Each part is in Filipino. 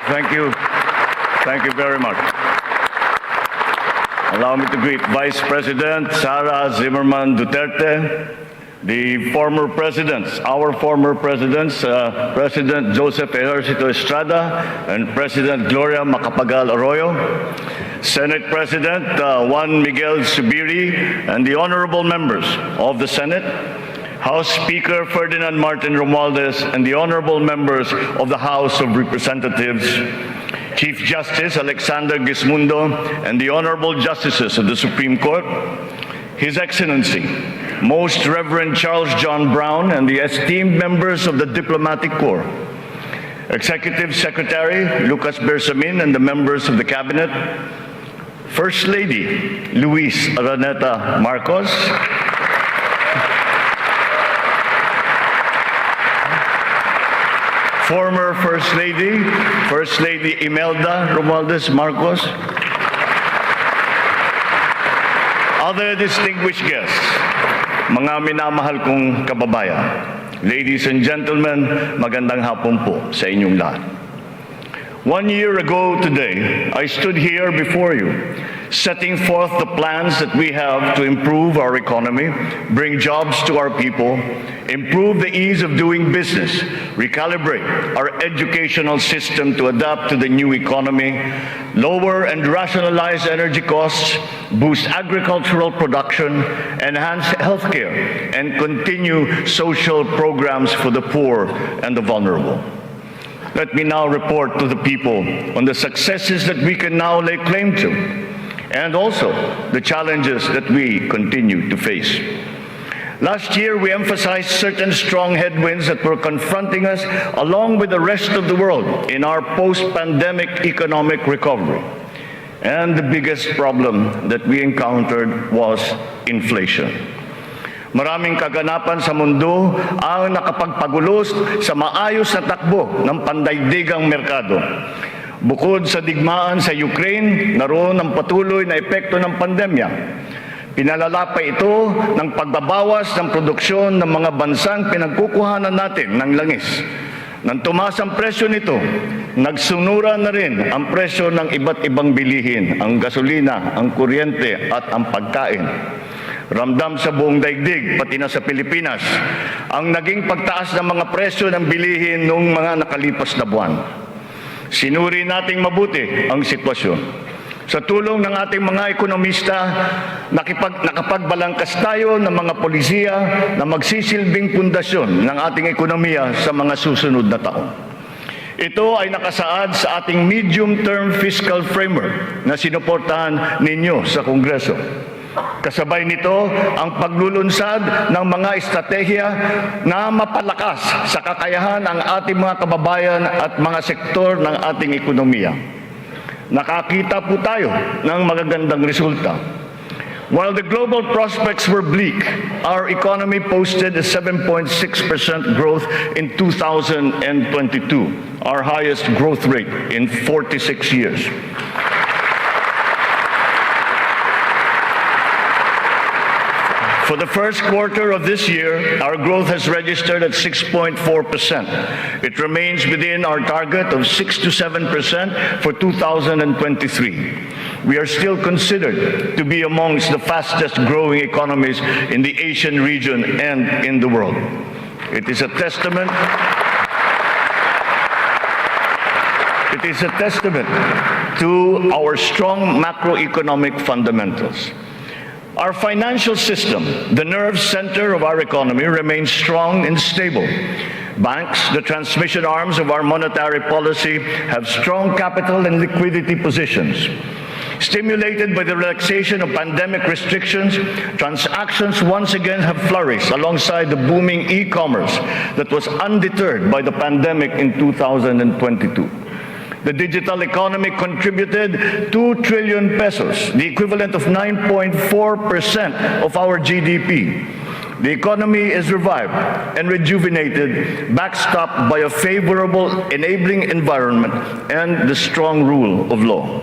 Thank you. Thank you very much. Allow me to greet Vice President Sara Zimmerman Duterte, the former presidents, our former presidents, President Joseph Ejercito Estrada and President Gloria Macapagal Arroyo, Senate President Juan Miguel Zubiri, and the honorable members of the Senate, House Speaker Ferdinand Martin Romualdez, and the honorable members of the House of Representatives, Chief Justice Alexander Gismundo, and the honorable justices of the Supreme Court, His Excellency, Most Reverend Charles John Brown, and the esteemed members of the Diplomatic Corps, Executive Secretary Lucas Bersamin and the members of the Cabinet, First Lady Luis Araneta Marcos, former First Lady Imelda Romualdez Marcos, other distinguished guests, mga minamahal kong kababayan, ladies and gentlemen, magandang hapon po sa inyong lahat. 1 year ago today, I stood here before you, setting forth the plans that we have to improve our economy, bring jobs to our people, improve the ease of doing business, recalibrate our educational system to adapt to the new economy, lower and rationalize energy costs, boost agricultural production, enhance healthcare, and continue social programs for the poor and the vulnerable. Let me now report to the people on the successes that we can now lay claim to, and also the challenges that we continue to face. Last year, we emphasized certain strong headwinds that were confronting us along with the rest of the world in our post-pandemic economic recovery. And the biggest problem that we encountered was inflation. Maraming kaganapan sa mundo ang nakapagpagulos sa maayos na takbo ng pandaigdigang merkado. Bukod sa digmaan sa Ukraine, naroon ang patuloy na epekto ng pandemya. Pinalala pa ito ng pagbabawas ng produksyon ng mga bansang pinagkukuhanan natin ng langis. Nang tumaas ang presyo nito, nagsumura na rin ang presyo ng iba't ibang bilihin, ang gasolina, ang kuryente at ang pagkain. Ramdam sa buong daigdig, pati na sa Pilipinas, ang naging pagtaas ng mga presyo ng bilihin noong mga nakalipas na buwan. Sinuri nating mabuti ang sitwasyon. Sa tulong ng ating mga ekonomista, nakapagbalangkas tayo ng mga polisiya na magsisilbing pundasyon ng ating ekonomiya sa mga susunod na taon. Ito ay nakasaad sa ating medium-term fiscal framework na sinuportahan ninyo sa Kongreso. Kasabay nito ang paglulunsad ng mga estratehiya na mapalakas sa kakayahan ng ating mga kababayan at mga sektor ng ating ekonomiya. Nakakita po tayo ng magagandang resulta. While the global prospects were bleak, our economy posted a 7.6% growth in 2022, our highest growth rate in 46 years. For the first quarter of this year, our growth has registered at 6.4%. It remains within our target of 6 to 7% for 2023. We are still considered to be amongst the fastest growing economies in the Asian region and in the world. It is a testament to our strong macroeconomic fundamentals. Our financial system, the nerve center of our economy, remains strong and stable. Banks, the transmission arms of our monetary policy, have strong capital and liquidity positions. Stimulated by the relaxation of pandemic restrictions, transactions once again have flourished alongside the booming e-commerce that was undeterred by the pandemic in 2022. The digital economy contributed 2 trillion pesos, the equivalent of 9.4% of our GDP. The economy is revived and rejuvenated, backstopped by a favorable enabling environment and the strong rule of law.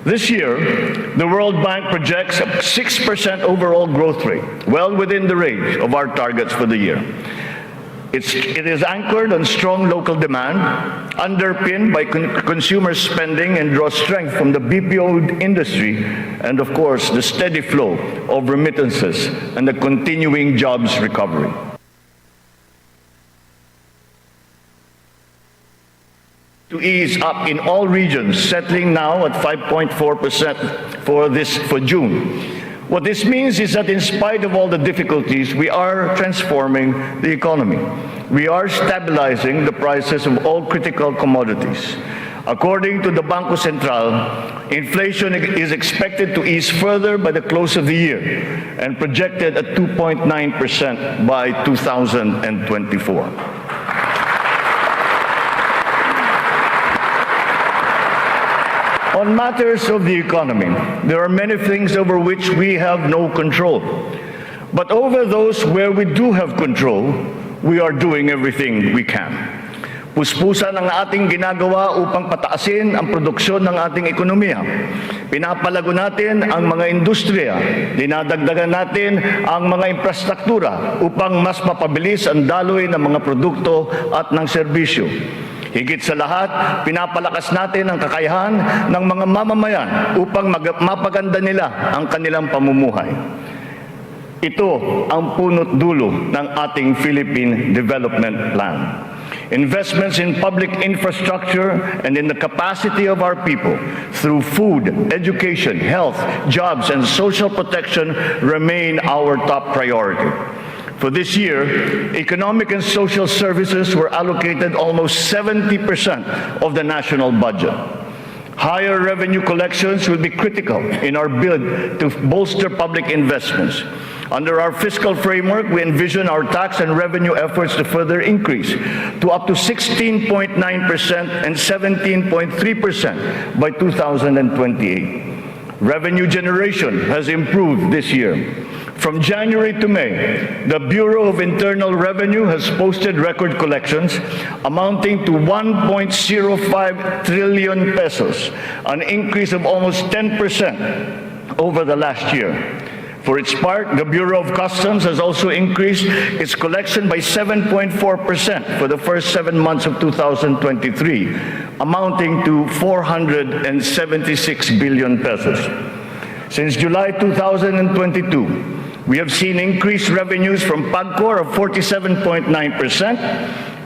This year, the World Bank projects a 6% overall growth rate, well within the range of our targets for the year. It is anchored on strong local demand, underpinned by consumer spending, and draws strength from the BPO industry and, of course, the steady flow of remittances and the continuing jobs recovery. To ease up in all regions, settling now at 5.4% for June. What this means is that in spite of all the difficulties, we are transforming the economy. We are stabilizing the prices of all critical commodities. According to the Bangko Sentral, inflation is expected to ease further by the close of the year and projected at 2.9% by 2024. On matters of the economy, there are many things over which we have no control. But over those where we do have control, we are doing everything we can. Puspusan ang ating ginagawa upang pataasin ang produksyon ng ating ekonomiya. Pinapalago natin ang mga industriya, dinadagdagan natin ang mga infrastruktura upang mas mapabilis ang daloy ng mga produkto at ng serbisyo. Higit sa lahat, pinapalakas natin ang kakayahan ng mga mamamayan upang mapaganda nila ang kanilang pamumuhay. Ito ang punot dulo ng ating Philippine Development Plan. Investments in public infrastructure and in the capacity of our people through food, education, health, jobs, and social protection remain our top priority. For this year, economic and social services were allocated almost 70% of the national budget. Higher revenue collections will be critical in our bid to bolster public investments. Under our fiscal framework, we envision our tax and revenue efforts to further increase to up to 16.9% and 17.3% by 2028. Revenue generation has improved this year. From January to May, the Bureau of Internal Revenue has posted record collections amounting to 1.05 trillion pesos, an increase of almost 10% over the last year. For its part, the Bureau of Customs has also increased its collection by 7.4% for the first 7 months of 2023, amounting to 476 billion pesos. Since July 2022, we have seen increased revenues from PAGCOR of 47.9%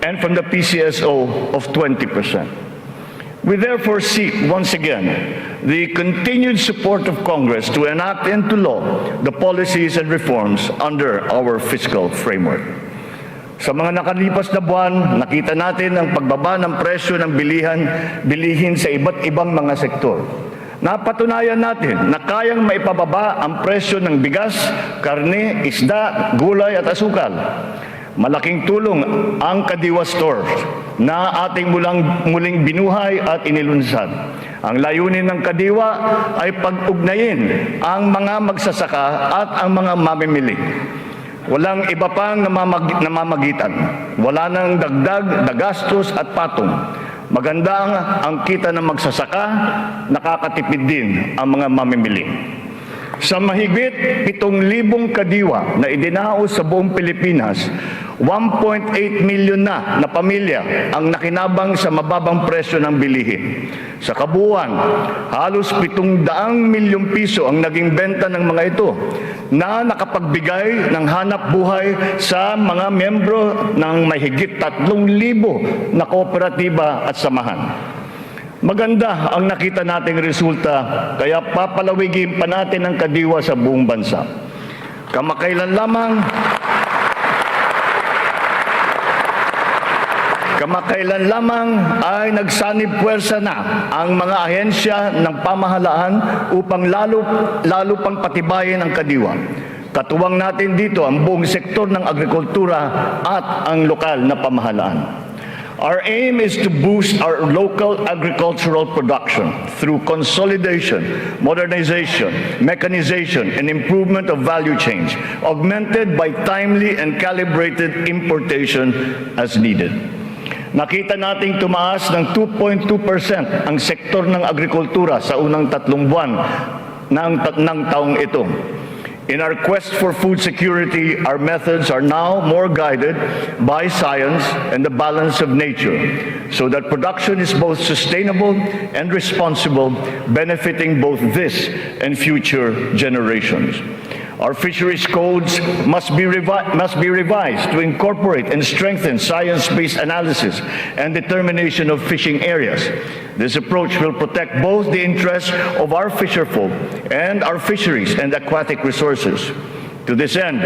and from the PCSO of 20%. We therefore seek, once again, the continued support of Congress to enact into law the policies and reforms under our fiscal framework. Sa mga nakalipas na buwan, nakita natin ang pagbaba ng presyo ng bilihin sa iba't ibang mga sektor. Napatunayan natin na kayang maipababa ang presyo ng bigas, karne, isda, gulay at asukal. Malaking tulong ang Kadiwa Stores na ating muling binuhay at inilunsad. Ang layunin ng Kadiwa ay pag-ugnayin ang mga magsasaka at ang mga mamimili. Walang iba pang namamagitan. Wala nang dagdag na gastos at patong. Maganda ang kita ng magsasaka, nakakatipid din ang mga mamimili. Sa mahigit 7,000 kadiwa na idinaos sa buong Pilipinas, 1.8 million na pamilya ang nakinabang sa mababang presyo ng bilihin. Sa kabuuan, halos 700 milyong piso ang naging benta ng mga ito na nakapagbigay ng hanap buhay sa mga membro ng mahigit 3,000 na kooperatiba at samahan. Maganda ang nakita nating resulta, kaya papalawigin pa natin ang Kadiwa sa buong bansa. Kamakailan lamang ay nagsanib puwersa na ang mga ahensya ng pamahalaan upang lalo pang patibayin ang Kadiwa. Katuwang natin dito ang buong sektor ng agrikultura at ang lokal na pamahalaan. Our aim is to boost our local agricultural production through consolidation, modernization, mechanization, and improvement of value chains, augmented by timely and calibrated importation as needed. Nakita nating tumaas ng 2.2% ang sektor ng agrikultura sa unang 3 buwan ng taong ito. In our quest for food security, our methods are now more guided by science and the balance of nature, so that production is both sustainable and responsible, benefiting both this and future generations. Our fisheries codes must be revised to incorporate and strengthen science-based analysis and determination of fishing areas. This approach will protect both the interests of our fisherfolk and our fisheries and aquatic resources. To this end,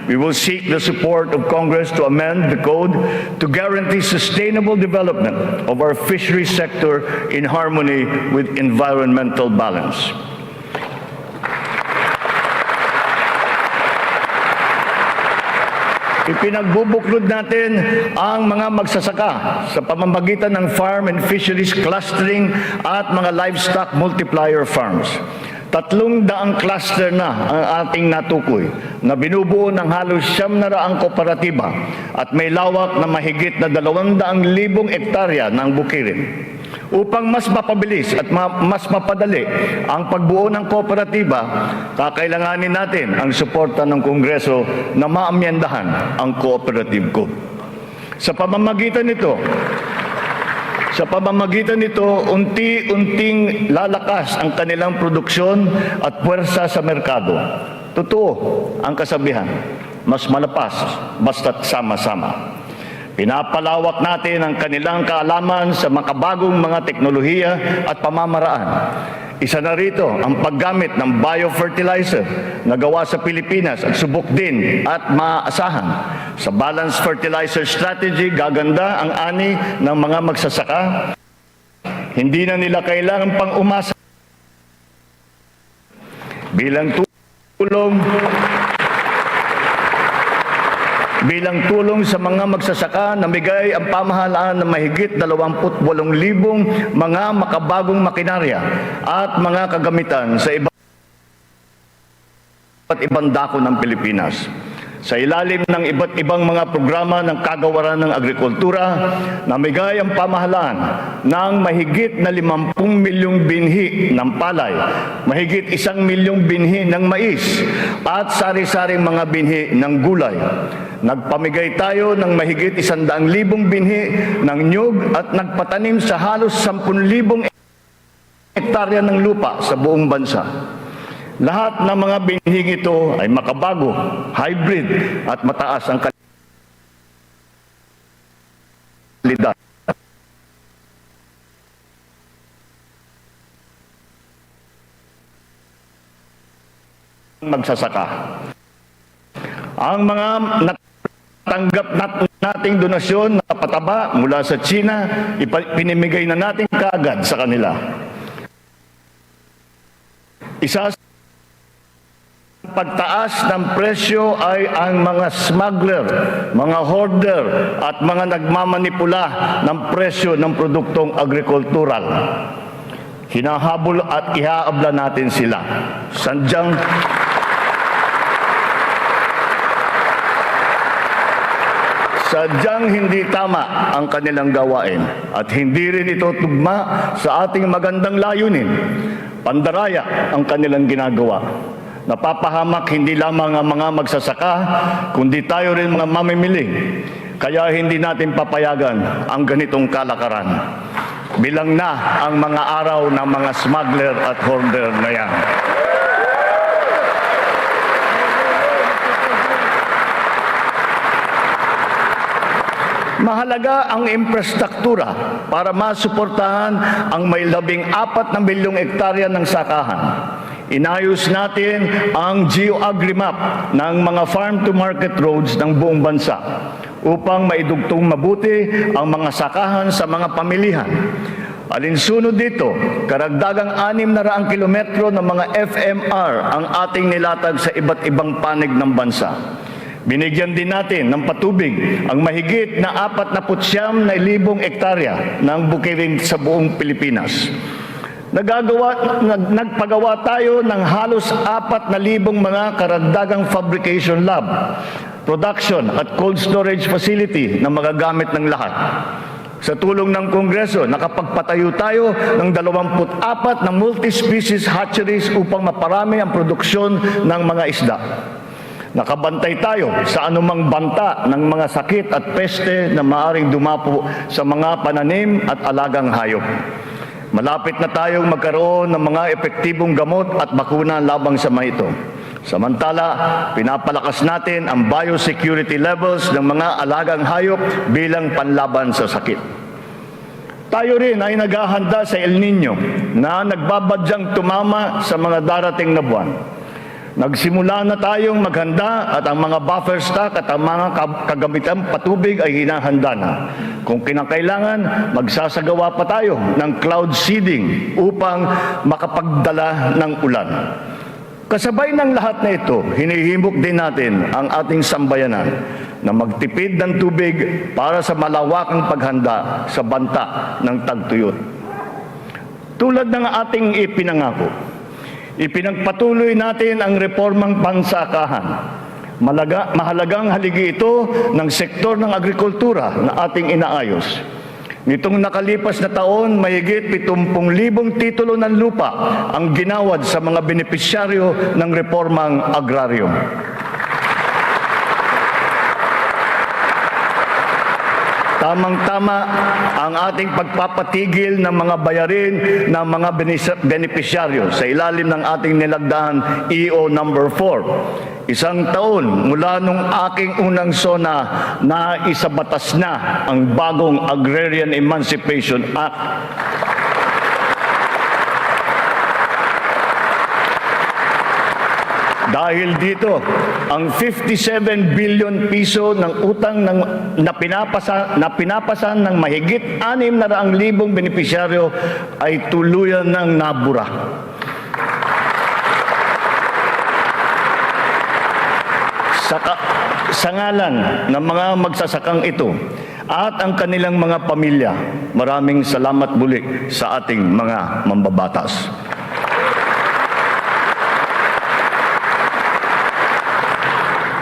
we will seek the support of Congress to amend the code to guarantee sustainable development of our fisheries sector in harmony with environmental balance. Ipinagbubuklod natin ang mga magsasaka sa pamamagitan ng farm and fisheries clustering at mga livestock multiplier farms. 300 cluster na ang ating natukoy na binubuo ng halos 900 kooperatiba at may lawak na mahigit na 200,000 hektarya ng bukirin. Upang mas mapabilis at mas mapadali ang pagbuo ng kooperatiba, kakailanganin natin ang suporta ng Kongreso na maamyendahan ang Cooperative Code. Sa pamamagitan nito, unti-unting lalakas ang kanilang produksyon at puwersa sa merkado. Totoo ang kasabihan, mas malapas basta't sama-sama. Pinapalawak natin ang kanilang kaalaman sa makabagong mga teknolohiya at pamamaraan. Isa na rito ang paggamit ng biofertilizer na gawa sa Pilipinas at subok din at maaasahan. Sa balanced fertilizer strategy, gaganda ang ani ng mga magsasaka. Hindi na nila kailangan pang umasa bilang tulong sa mga magsasaka, namigay ang pamahalaan ng mahigit 28,000 mga makabagong makinarya at mga kagamitan sa iba't ibang dako ng Pilipinas. Sa ilalim ng iba't ibang mga programa ng kagawaran ng agrikultura, namigay ang pamahalaan ng mahigit na 50 milyong binhi ng palay, mahigit 1 milyong binhi ng mais, at sari-saring mga binhi ng gulay. Nagpamigay tayo ng mahigit 100,000 binhi ng nyug at nagpatanim sa halos 10,000 hektarya ng lupa sa buong bansa. Lahat ng mga binhing ito ay makabago, hybrid at mataas ang kalidad. Magsasaka. Ang mga natanggap nating donasyon na pataba mula sa China, pinimigay na natin kaagad sa kanila. Isa sa pagtaas ng presyo ay ang mga smuggler, mga hoarder at mga nagmamanipula ng presyo ng produktong agrikultural. Hinahabol at ihaabla natin sila. Sadyang hindi tama ang kanilang gawain at hindi rin ito tugma sa ating magandang layunin. Pandaraya ang kanilang ginagawa. Napapahamak hindi lamang ang mga magsasaka, kundi tayo rin mga mamimili. Kaya hindi natin papayagan ang ganitong kalakaran. Bilang na ang mga araw ng mga smuggler at hoarder na yan. Mahalaga ang infrastruktura para masuportahan ang may 14 na milyong hektarya ng sakahan. Inayos natin ang geo-agri-map ng mga farm-to-market roads ng buong bansa upang maidugtong mabuti ang mga sakahan sa mga pamilihan. Alinsunod dito, karagdagang 600 kilometro ng mga FMR ang ating nilatag sa iba't ibang panig ng bansa. Binigyan din natin ng patubig ang mahigit na 49,000 hektarya ng bukirin sa buong Pilipinas. Nagpagawa tayo ng halos 4,000 mga karagdagang fabrication lab, production at cold storage facility na magagamit ng lahat. Sa tulong ng Kongreso, nakapagpatayo tayo ng 24 na multi-species hatcheries upang maparami ang produksyon ng mga isda. Nakabantay tayo sa anumang banta ng mga sakit at peste na maaring dumapo sa mga pananim at alagang hayop. Malapit na tayong magkaroon ng mga epektibong gamot at bakuna labang sa mga ito. Samantala, pinapalakas natin ang biosecurity levels ng mga alagang hayop bilang panlaban sa sakit. Tayo rin ay naghahanda sa El Nino na nagbabadyang tumama sa mga darating na buwan. Nagsimula na tayong maghanda at ang mga buffer stock at ang mga kagamitang patubig ay hinahanda na. Kung kinakailangan, magsasagawa pa tayo ng cloud seeding upang makapagdala ng ulan. Kasabay ng lahat na ito, hinihimok din natin ang ating sambayanan na magtipid ng tubig para sa malawakang paghanda sa banta ng tagtuyot. Tulad ng ating ipinangako, ipinagpatuloy natin ang reformang pansakahan. Mahalagang haligi ito ng sektor ng agrikultura na ating inaayos. Nitong nakalipas na taon, mahigit 70,000 titulo ng lupa ang ginawad sa mga benepisyaryo ng reformang agraryo. Tamang-tama ang ating pagpapatigil ng mga bayarin ng mga benepisyaryo sa ilalim ng ating nilagdaan EO number 4. Isang taon mula nung aking unang Sona na isabatas na ang bagong Agrarian Emancipation Act. Dahil dito, ang 57 billion piso ng utang na pinapasan ng mahigit 600,000 benepisyaryo ay tuluyan ng nabura. Sa ngalan ng mga magsasakang ito at ang kanilang mga pamilya, maraming salamat muli sa ating mga mambabatas.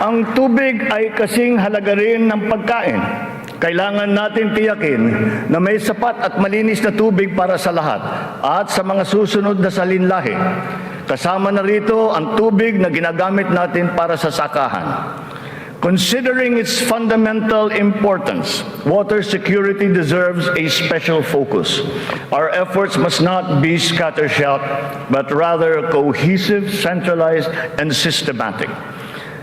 Ang tubig ay kasing halaga rin ng pagkain. Kailangan natin tiyakin na may sapat at malinis na tubig para sa lahat at sa mga susunod na salinlahi. Kasama na rito ang tubig na ginagamit natin para sa sakahan. Considering its fundamental importance, water security deserves a special focus. Our efforts must not be scattershot, but rather cohesive, centralized, and systematic.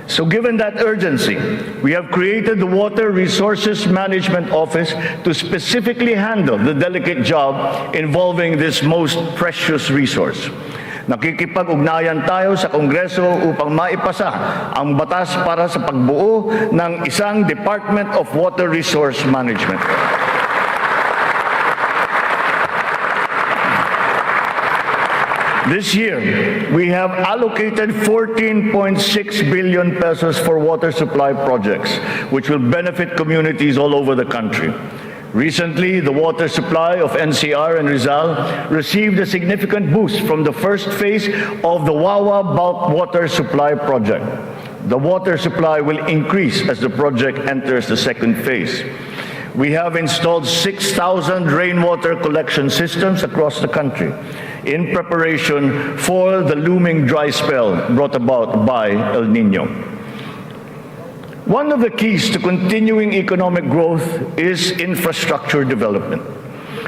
So given that urgency, we have created the Water Resources Management Office to specifically handle the delicate job involving this most precious resource. Nakikipag-ugnayan tayo sa Kongreso upang maipasa ang batas para sa pagbuo ng isang Department of Water Resource Management. This year, we have allocated 14.6 billion pesos for water supply projects, which will benefit communities all over the country. Recently, the water supply of NCR and Rizal received a significant boost from the first phase of the Wawa Bulk Water Supply Project. The water supply will increase as the project enters the second phase. We have installed 6,000 rainwater collection systems across the country in preparation for the looming dry spell brought about by El Nino. One of the keys to continuing economic growth is infrastructure development.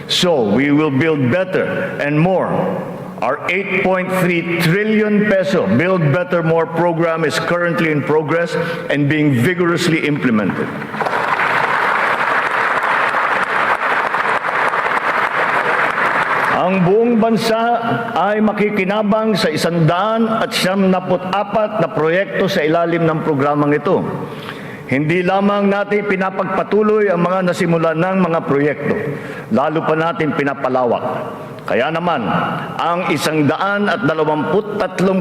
So we will build better and more. Our 8.3 trillion peso Build Better More program is currently in progress and being vigorously implemented. Ang buong bansa ay makikinabang sa 174 na proyekto sa ilalim ng programang ito. Hindi lamang natin pinapagpatuloy ang mga nasimulan ng mga proyekto, lalo pa natin pinapalawak. Kaya naman, ang 123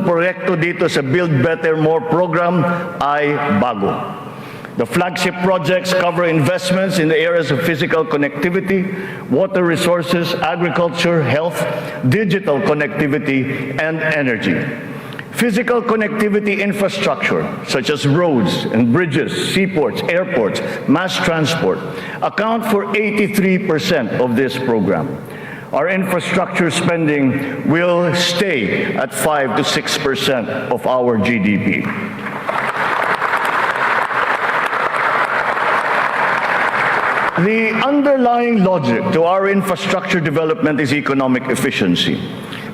proyekto dito sa Build Better More program ay bago. The flagship projects cover investments in the areas of physical connectivity, water resources, agriculture, health, digital connectivity, and energy. Physical connectivity infrastructure, such as roads and bridges, seaports, airports, mass transport, account for 83% of this program. Our infrastructure spending will stay at 5 to 6% of our GDP. The underlying logic to our infrastructure development is economic efficiency.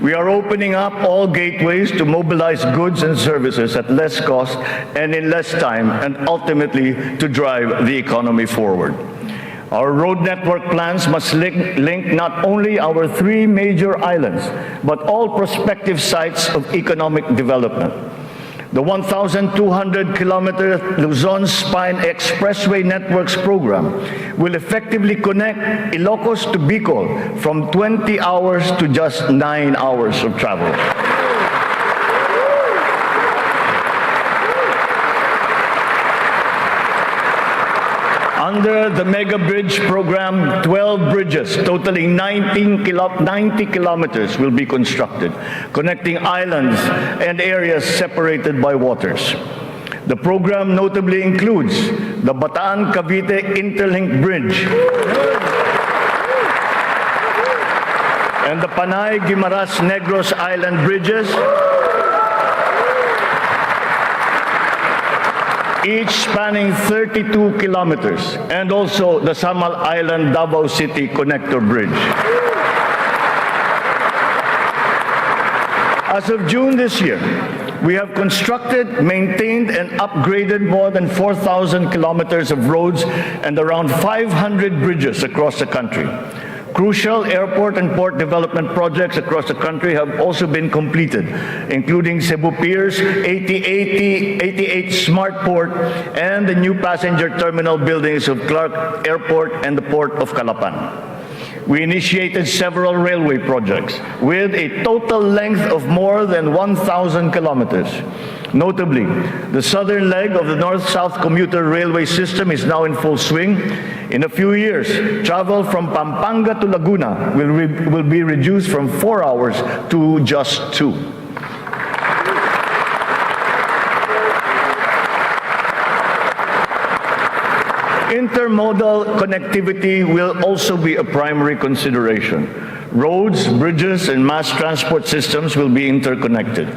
We are opening up all gateways to mobilize goods and services at less cost and in less time, and ultimately to drive the economy forward. Our road network plans must link not only our 3 major islands, but all prospective sites of economic development. The 1,200-kilometer Luzon Spine Expressway Networks program will effectively connect Ilocos to Bicol from 20 hours to just 9 hours of travel. Under the Mega Bridge program, 12 bridges totaling 90 kilometers will be constructed, connecting islands and areas separated by waters. The program notably includes the Bataan-Cavite Interlink Bridge and the Panay-Guimaras-Negros Island bridges, each spanning 32 kilometers, and also the Samal Island Davao City Connector Bridge. As of June this year, we have constructed, maintained, and upgraded more than 4,000 kilometers of roads and around 500 bridges across the country. Crucial airport and port development projects across the country have also been completed, including Cebu Pier's 88 Smart Port and the new passenger terminal buildings of Clark Airport and the Port of Calapan. We initiated several railway projects with a total length of more than 1,000 kilometers. Notably, the southern leg of the north-south commuter railway system is now in full swing. In a few years, travel from Pampanga to Laguna will be reduced from 4 hours to just 2. Intermodal connectivity will also be a primary consideration. Roads, bridges, and mass transport systems will be interconnected.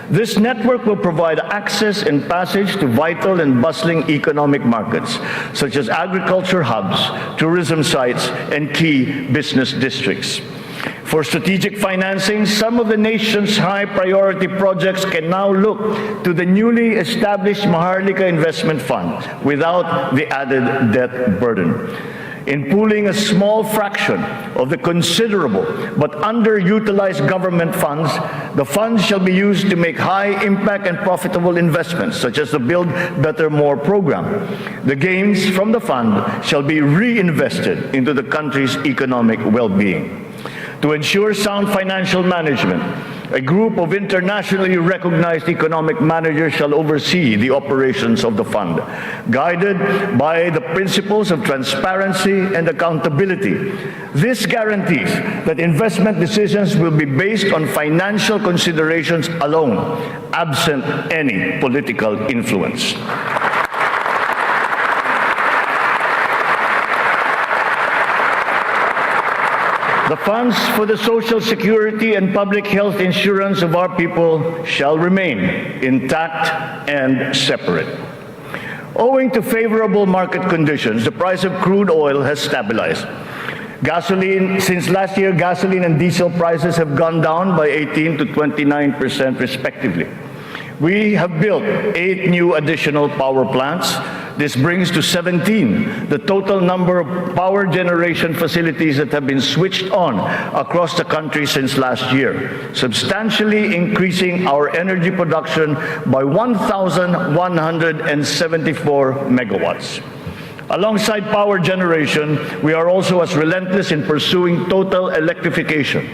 This network will provide access and passage to vital and bustling economic markets, such as agriculture hubs, tourism sites, and key business districts. For strategic financing, some of the nation's high-priority projects can now look to the newly established Maharlika Investment Fund without the added debt burden. In pooling a small fraction of the considerable but underutilized government funds, the funds shall be used to make high-impact and profitable investments, such as the Build Better More program. The gains from the fund shall be reinvested into the country's economic well-being. To ensure sound financial management, a group of internationally recognized economic managers shall oversee the operations of the fund, guided by the principles of transparency and accountability. This guarantees that investment decisions will be based on financial considerations alone, absent any political influence. The funds for the social security and public health insurance of our people shall remain intact and separate. Owing to favorable market conditions, the price of crude oil has stabilized. Since last year, gasoline and diesel prices have gone down by 18% to 29% respectively. We have built 8 new additional power plants. This brings to 17 the total number of power generation facilities that have been switched on across the country since last year, substantially increasing our energy production by 1,174 megawatts. Alongside power generation, we are also as relentless in pursuing total electrification.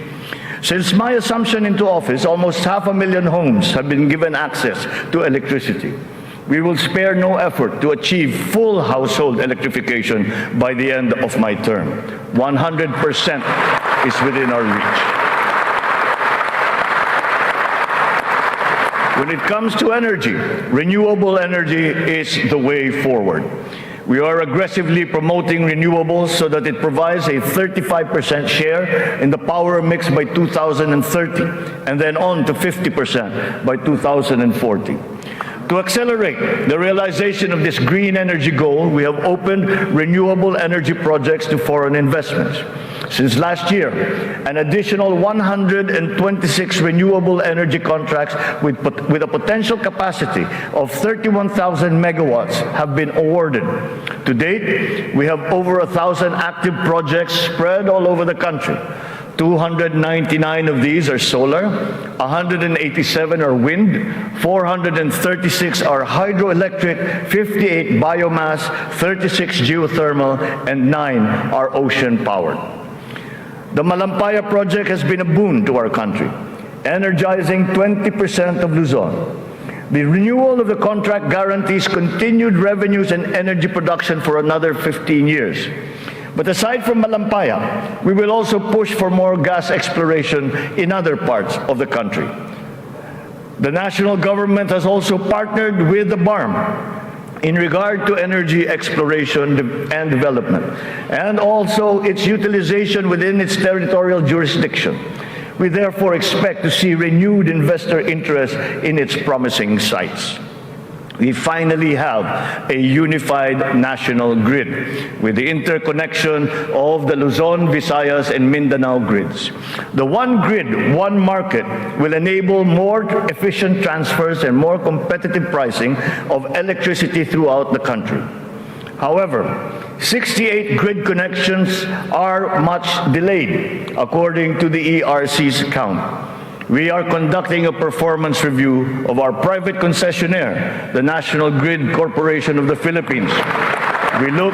Since my assumption into office, almost 500,000 homes have been given access to electricity. We will spare no effort to achieve full household electrification by the end of my term. 100% is within our reach. When it comes to energy, renewable energy is the way forward. We are aggressively promoting renewables so that it provides a 35% share in the power mix by 2030, and then on to 50% by 2040. To accelerate the realization of this green energy goal, we have opened renewable energy projects to foreign investments. Since last year, an additional 126 renewable energy contracts with a potential capacity of 31,000 megawatts have been awarded. To date, we have over 1,000 active projects spread all over the country. 299 of these are solar, 187 are wind, 436 are hydroelectric, 58 biomass, 36 geothermal, and 9 are ocean-powered. The Malampaya project has been a boon to our country, energizing 20% of Luzon. The renewal of the contract guarantees continued revenues and energy production for another 15 years. But aside from Malampaya, we will also push for more gas exploration in other parts of the country. The national government has also partnered with the BARM in regard to energy exploration and development, and also its utilization within its territorial jurisdiction. We therefore expect to see renewed investor interest in its promising sites. We finally have a unified national grid with the interconnection of the Luzon, Visayas, and Mindanao grids. The one grid, one market will enable more efficient transfers and more competitive pricing of electricity throughout the country. However, 68 grid connections are much delayed, according to the ERC's count. We are conducting a performance review of our private concessionaire, the National Grid Corporation of the Philippines. We look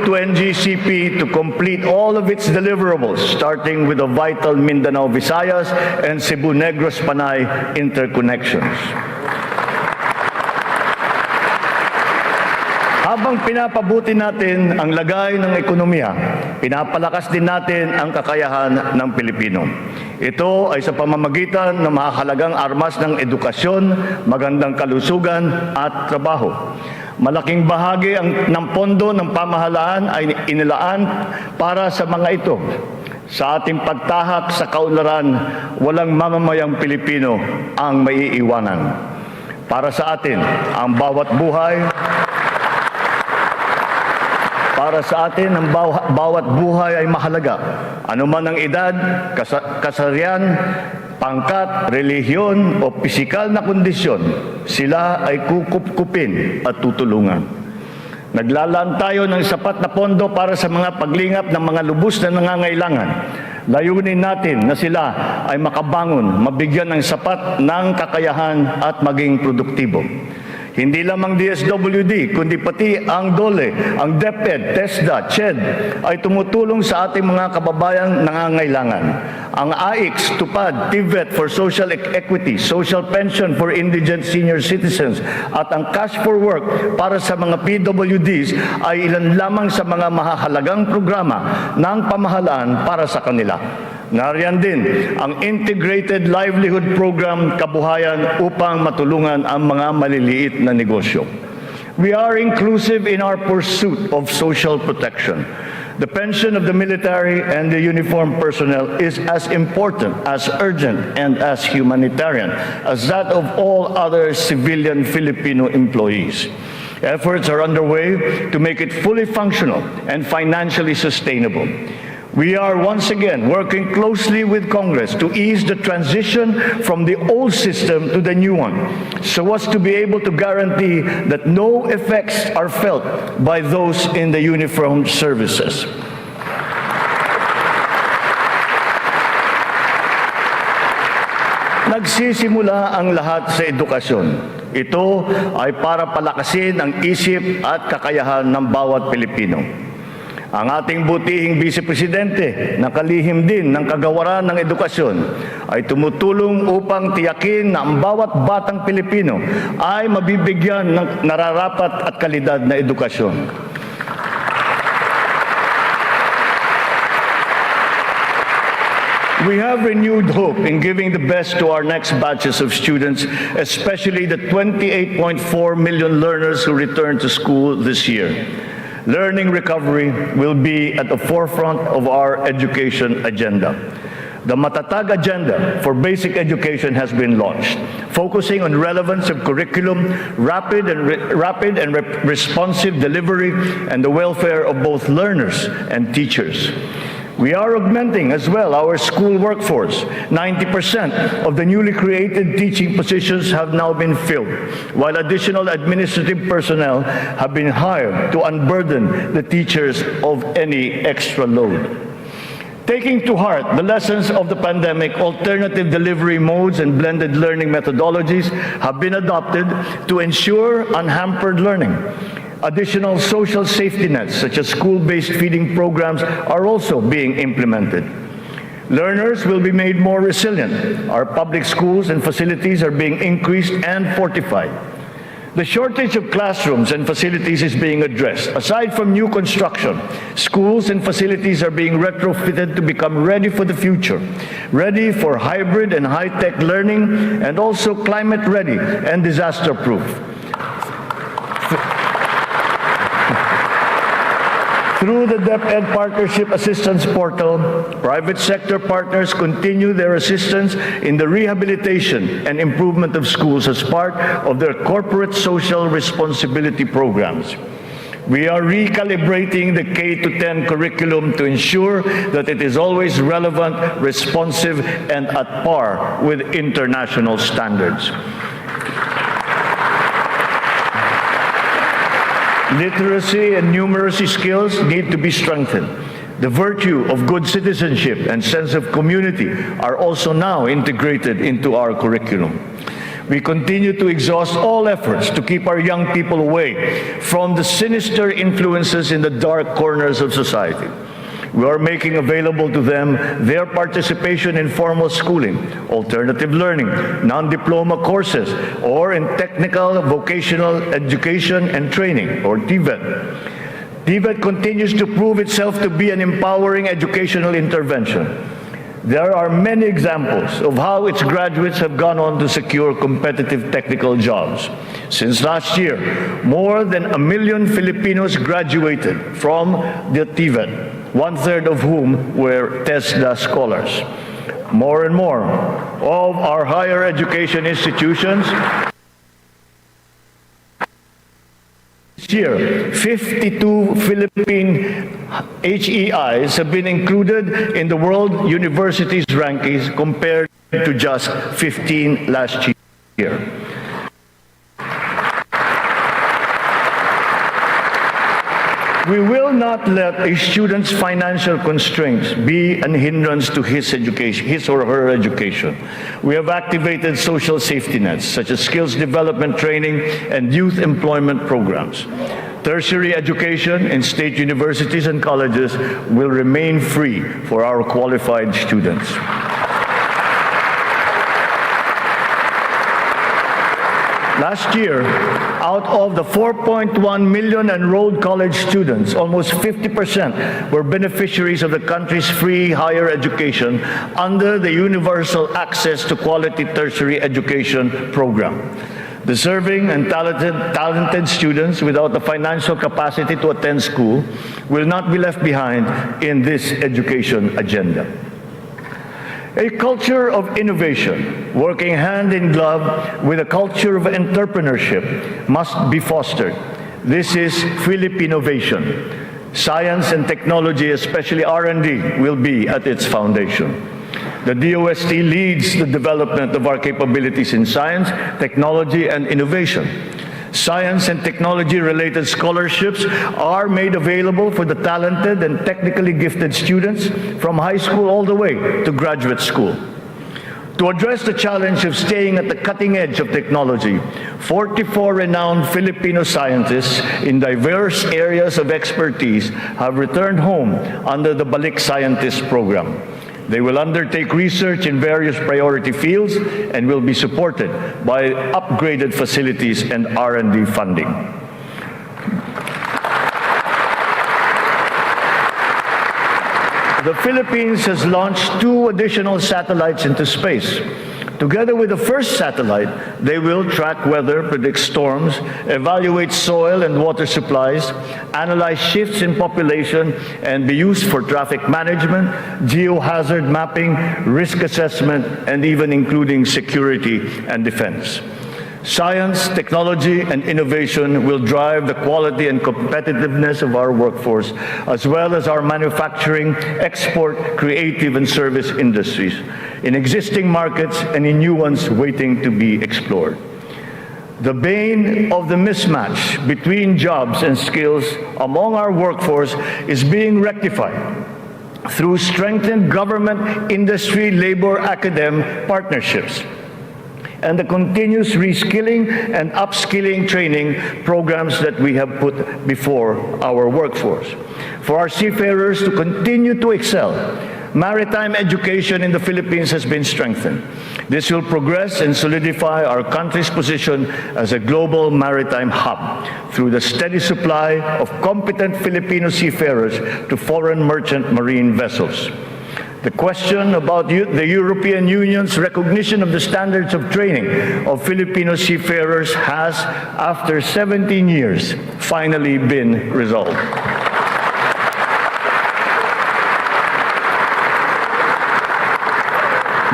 to NGCP to complete all of its deliverables, starting with the vital Mindanao, Visayas, and Cebu Negros Panay interconnections. Habang pinapabuti natin ang lagay ng ekonomiya, pinapalakas din natin ang kakayahan ng Pilipino. Ito ay sa pamamagitan ng mahalagang armas ng edukasyon, magandang kalusugan at trabaho. Malaking bahagi ng pondo ng pamahalaan ay inilaan para sa mga ito. Sa ating pagtahak sa kaunlaran, walang mamamayang Pilipino ang maiiwanan. Para sa atin, ang bawat buhay ay mahalaga. Ano man ang edad, kasarian, pangkat, relihiyon o pisikal na kondisyon, sila ay kukupkupin at tutulungan. Naglalaan tayo ng sapat na pondo para sa mga paglingap ng mga lubos na nangangailangan. Layunin natin na sila ay makabangon, mabigyan ng sapat ng kakayahan at maging produktibo. Hindi lamang DSWD, kundi pati ang DOLE, ang DepEd, TESDA, CHED ay tumutulong sa ating mga kababayang nangangailangan. Ang AIX, TUPAD, TVET for Social Equity, Social Pension for Indigent Senior Citizens at ang Cash for Work para sa mga PWDs ay ilan lamang sa mga mahahalagang programa ng pamahalaan para sa kanila. Nariyan din ang Integrated Livelihood Program Kabuhayan upang matulungan ang mga maliliit na negosyo. We are inclusive in our pursuit of social protection. The pension of the military and the uniformed personnel is as important, as urgent, and as humanitarian as that of all other civilian Filipino employees. Efforts are underway to make it fully functional and financially sustainable. We are once again working closely with Congress to ease the transition from the old system to the new one, so as to be able to guarantee that no effects are felt by those in the uniformed services. Nagsisimula ang lahat sa edukasyon. Ito ay para palakasin ang isip at kakayahan ng bawat Pilipino. Ang ating butihing Vice Presidente, na kalihim din ng kagawaran ng edukasyon, ay tumutulong upang tiyakin na ang bawat batang Pilipino ay mabibigyan ng nararapat at kalidad na edukasyon. We have renewed hope in giving the best to our next batches of students, especially the 28.4 million learners who return to school this year. Learning recovery will be at the forefront of our education agenda. The Matatag Agenda for Basic Education has been launched, focusing on relevance of curriculum, rapid and responsive delivery, and the welfare of both learners and teachers. We are augmenting as well our school workforce. 90% of the newly created teaching positions have now been filled, while additional administrative personnel have been hired to unburden the teachers of any extra load. Taking to heart the lessons of the pandemic, alternative delivery modes and blended learning methodologies have been adopted to ensure unhampered learning. Additional social safety nets, such as school-based feeding programs, are also being implemented. Learners will be made more resilient. Our public schools and facilities are being increased and fortified. The shortage of classrooms and facilities is being addressed. Aside from new construction, schools and facilities are being retrofitted to become ready for the future, ready for hybrid and high-tech learning, and also climate-ready and disaster-proof. Through the DepEd Partnership Assistance Portal, private sector partners continue their assistance in the rehabilitation and improvement of schools as part of their corporate social responsibility programs. We are recalibrating the K-10 curriculum to ensure that it is always relevant, responsive, and at par with international standards. Literacy and numeracy skills need to be strengthened. The virtue of good citizenship and sense of community are also now integrated into our curriculum. We continue to exhaust all efforts to keep our young people away from the sinister influences in the dark corners of society. We are making available to them their participation in formal schooling, alternative learning, non-diploma courses, or in technical vocational education and training, or TVET. TVET continues to prove itself to be an empowering educational intervention. There are many examples of how its graduates have gone on to secure competitive technical jobs. Since last year, more than 1 million Filipinos graduated from the TVET, one-third of whom were TESDA scholars. More and more of our higher education institutions this year, 52 Philippine HEIs have been included in the World Universities rankings compared to just 15 last year. We will not let a student's financial constraints be an hindrance to his or her education. We have activated social safety nets, such as skills development training and youth employment programs. Tertiary education in state universities and colleges will remain free for our qualified students. Last year, out of the 4.1 million enrolled college students, almost 50% were beneficiaries of the country's free higher education under the Universal Access to Quality Tertiary Education program. Deserving and talented students without the financial capacity to attend school will not be left behind in this education agenda. A culture of innovation, working hand in glove with a culture of entrepreneurship, must be fostered. This is Philippinovation. Science and technology, especially R&D, will be at its foundation. The DOST leads the development of our capabilities in science, technology, and innovation. Science and technology-related scholarships are made available for the talented and technically gifted students from high school all the way to graduate school. To address the challenge of staying at the cutting edge of technology, 44 renowned Filipino scientists in diverse areas of expertise have returned home under the Balik Scientist program. They will undertake research in various priority fields and will be supported by upgraded facilities and R&D funding. The Philippines has launched 2 additional satellites into space. Together with the first satellite, they will track weather, predict storms, evaluate soil and water supplies, analyze shifts in population, and be used for traffic management, geohazard mapping, risk assessment, and even including security and defense. Science, technology, and innovation will drive the quality and competitiveness of our workforce, as well as our manufacturing, export, creative, and service industries, in existing markets and in new ones waiting to be explored. The bane of the mismatch between jobs and skills among our workforce is being rectified through strengthened government, industry, labor, academic partnerships, and the continuous reskilling and upskilling training programs that we have put before our workforce. For our seafarers to continue to excel, maritime education in the Philippines has been strengthened. This will progress and solidify our country's position as a global maritime hub through the steady supply of competent Filipino seafarers to foreign merchant marine vessels. The question about the European Union's recognition of the standards of training of Filipino seafarers has, after 17 years, finally been resolved.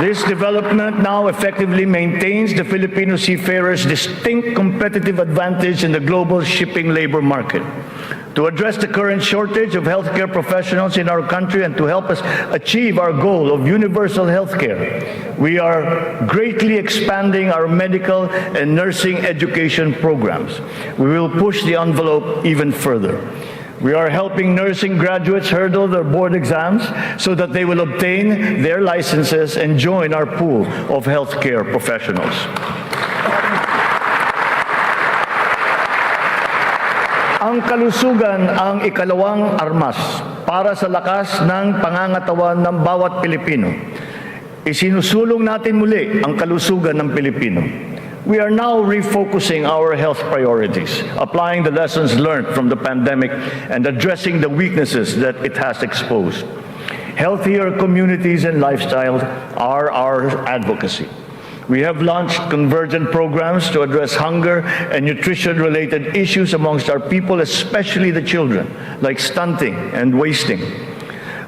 This development now effectively maintains the Filipino seafarers' distinct competitive advantage in the global shipping labor market. To address the current shortage of healthcare professionals in our country and to help us achieve our goal of universal healthcare, we are greatly expanding our medical and nursing education programs. We will push the envelope even further. We are helping nursing graduates hurdle their board exams so that they will obtain their licenses and join our pool of healthcare professionals. Ang kalusugan ang ikalawang armas para sa lakas ng pangangatawan ng bawat Pilipino. Isinusulong natin muli ang kalusugan ng Pilipino. We are now refocusing our health priorities, applying the lessons learned from the pandemic and addressing the weaknesses that it has exposed. Healthier communities and lifestyles are our advocacy. We have launched convergent programs to address hunger and nutrition-related issues amongst our people, especially the children, like stunting and wasting.